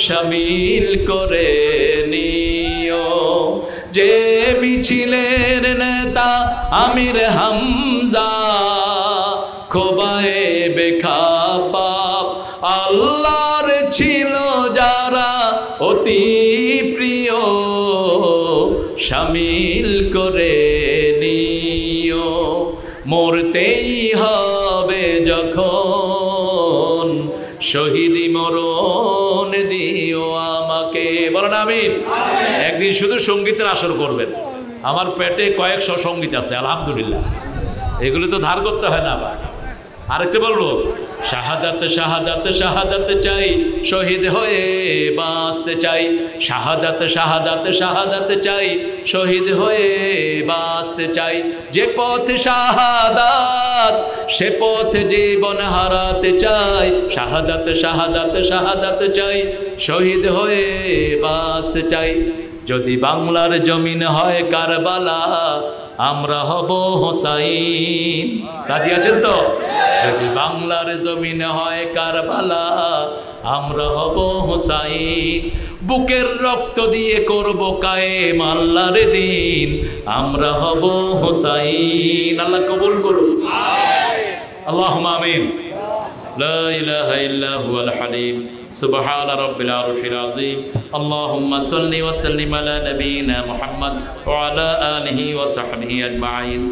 S1: শামিল করে নিও, যে মিছিলের নেতা আমির হামজা, খোবায়ে বেখাবাব আল্লাহর ছিল যারা অতি প্রিয়, শামিল করে নিও। মরতেই হবে যখন শহীদি মরণ দিও আমাকে, বলেন আমিন। একদিন শুধু সঙ্গীতের আসর করবেন, আমার পেটে কয়েকশো সঙ্গীত আছে আলহামদুলিল্লাহ, এগুলো তো ধার করতে হয় না। আবার আরেকটা বলবো, শাহাদাত শাহাদাত শাহাদাত চাই, শহীদ হয়ে বাঁচতে চাই, শাহাদাত শাহাদাত শাহাদাত চাই, শহীদ হয়ে বাঁচতে চাই, যে পথ শাহাদাত সে পথে জীবন হারাতে চাই, শাহাদাত শাহাদাত শাহাদাত চাই, শহীদ হয়ে বাঁচতে চাই। যদি বাংলার জমিন হয় কারবালা, আমরা হব হোসাইন। রাজি আছেন তো? যদি বাংলার জমিন হয় কারবালা, আমরা হব হোসাইন। বুকের রক্ত দিয়ে করব কায়েম আল্লাহর দিন, আমরা হব হোসাইন। আল্লাহ কবুল করুন, আল্লাহুম্মা আমিন। লা ইলাহা ইল্লা হুয়াল হালিম, সুবহান রাব্বিল আরশিল আযীম। আল্লাহুম্মা সাল্লি ওয়া সাল্লিম আলা নাবিয়িনা মুহাম্মদ ওয়া আলা আলিহি ওয়া সাহবিহি আজমাইন।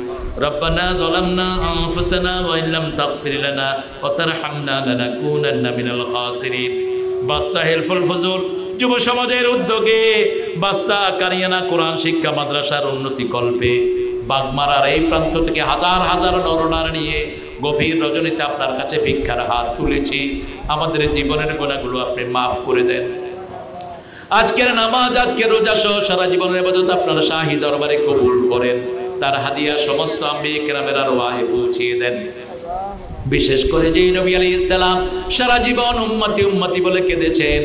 S1: রব্বানা যালামনা আনফুসানা ওয়া ইল্লাম তাগফির লানা ওয়া তারহামনা লানাকুনান্না মিনাল খাসিরিন। বাসরা হেলফুল ফজল যুব সমাজের উদ্যোগে বাসরা কারিয়ানা কোরআন শিক্ষা মাদ্রাসার উন্নতি কল্পে বাগমারার এই প্রান্ত থেকে হাজার হাজার নরনারী নিয়ে গভীর রজনীতে আপনার কাছে ভিক্ষার হাত তুলেছি। আমাদের জীবনের গুনাহগুলো আপনি মাফ করে দেন। আজকের নামাজ, আজকের রোজা সহ সারা জীবনের ইবাদত আপনার শাহী দরবারে কবুল করেন। তার হাদিয়া সমস্ত আম্বিয়া কেরামের আরওয়াহে পৌঁছিয়ে দেন। বিশেষ করে যেই নবী আলাইহিস সালাম সারা জীবন উম্মতি উম্মতি বলে কেঁদেছেন,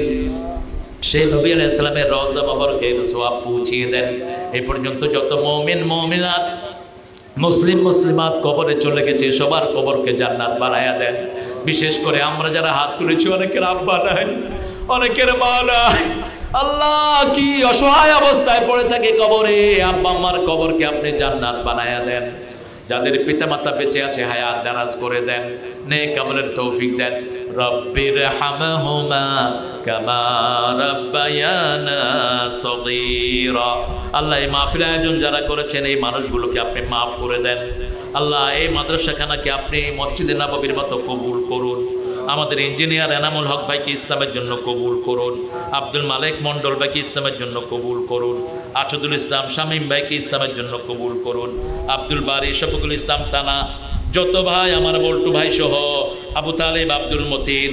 S1: সেই নবী আলাইহিস সালামের রওজা মুবারকের সওয়াব পৌঁছিয়ে দেন। এই পর্যন্ত যত মুমিন মুমিনাত মুসলিম মুসলিমাত কবরে চলে গেছে, সবার কবরকে জান্নাত বানায়া দেন। বিশেষ করে আমরা যারা হাত তুলেছি, অনেকের আব্বা নাই, অনেকের মা নাই, আল্লাহ কি অসহায় অবস্থায় পড়ে থাকে কবরে, আব্বা আম্মার কবরকে আপনি জান্নাত বানায়া দেন। যাদের পিতামাতা বেঁচে আছে হায়াত দারাজ করে দেন, নেক আমলের তৌফিক দেন। রব্বির হামহুমা কামা রাব্বায়ানা সগীরা। আল্লাহ এই মাহফিল আয়োজন যারা করেছেন এই মানুষগুলোকে আপনি মাফ করে দেন। আল্লাহ এই মাদ্রাসাখানাকে আপনি মসজিদে নববীর মতো কবুল করুন। আমাদের ইঞ্জিনিয়ার এনামুল হক ভাইকে ইসলামের জন্য কবুল করুন। আব্দুল মালিক মন্ডল ভাইকে ইসলামের জন্য কবুল করুন। আসাদুল ইসলাম শামীম ভাইকে ইসলামের জন্য কবুল করুন। আব্দুল বারী শফিকুল ইসলাম সানা, যত ভাই, আমার বল্টু ভাই সহ, আবু তালেব, আব্দুল মতিন,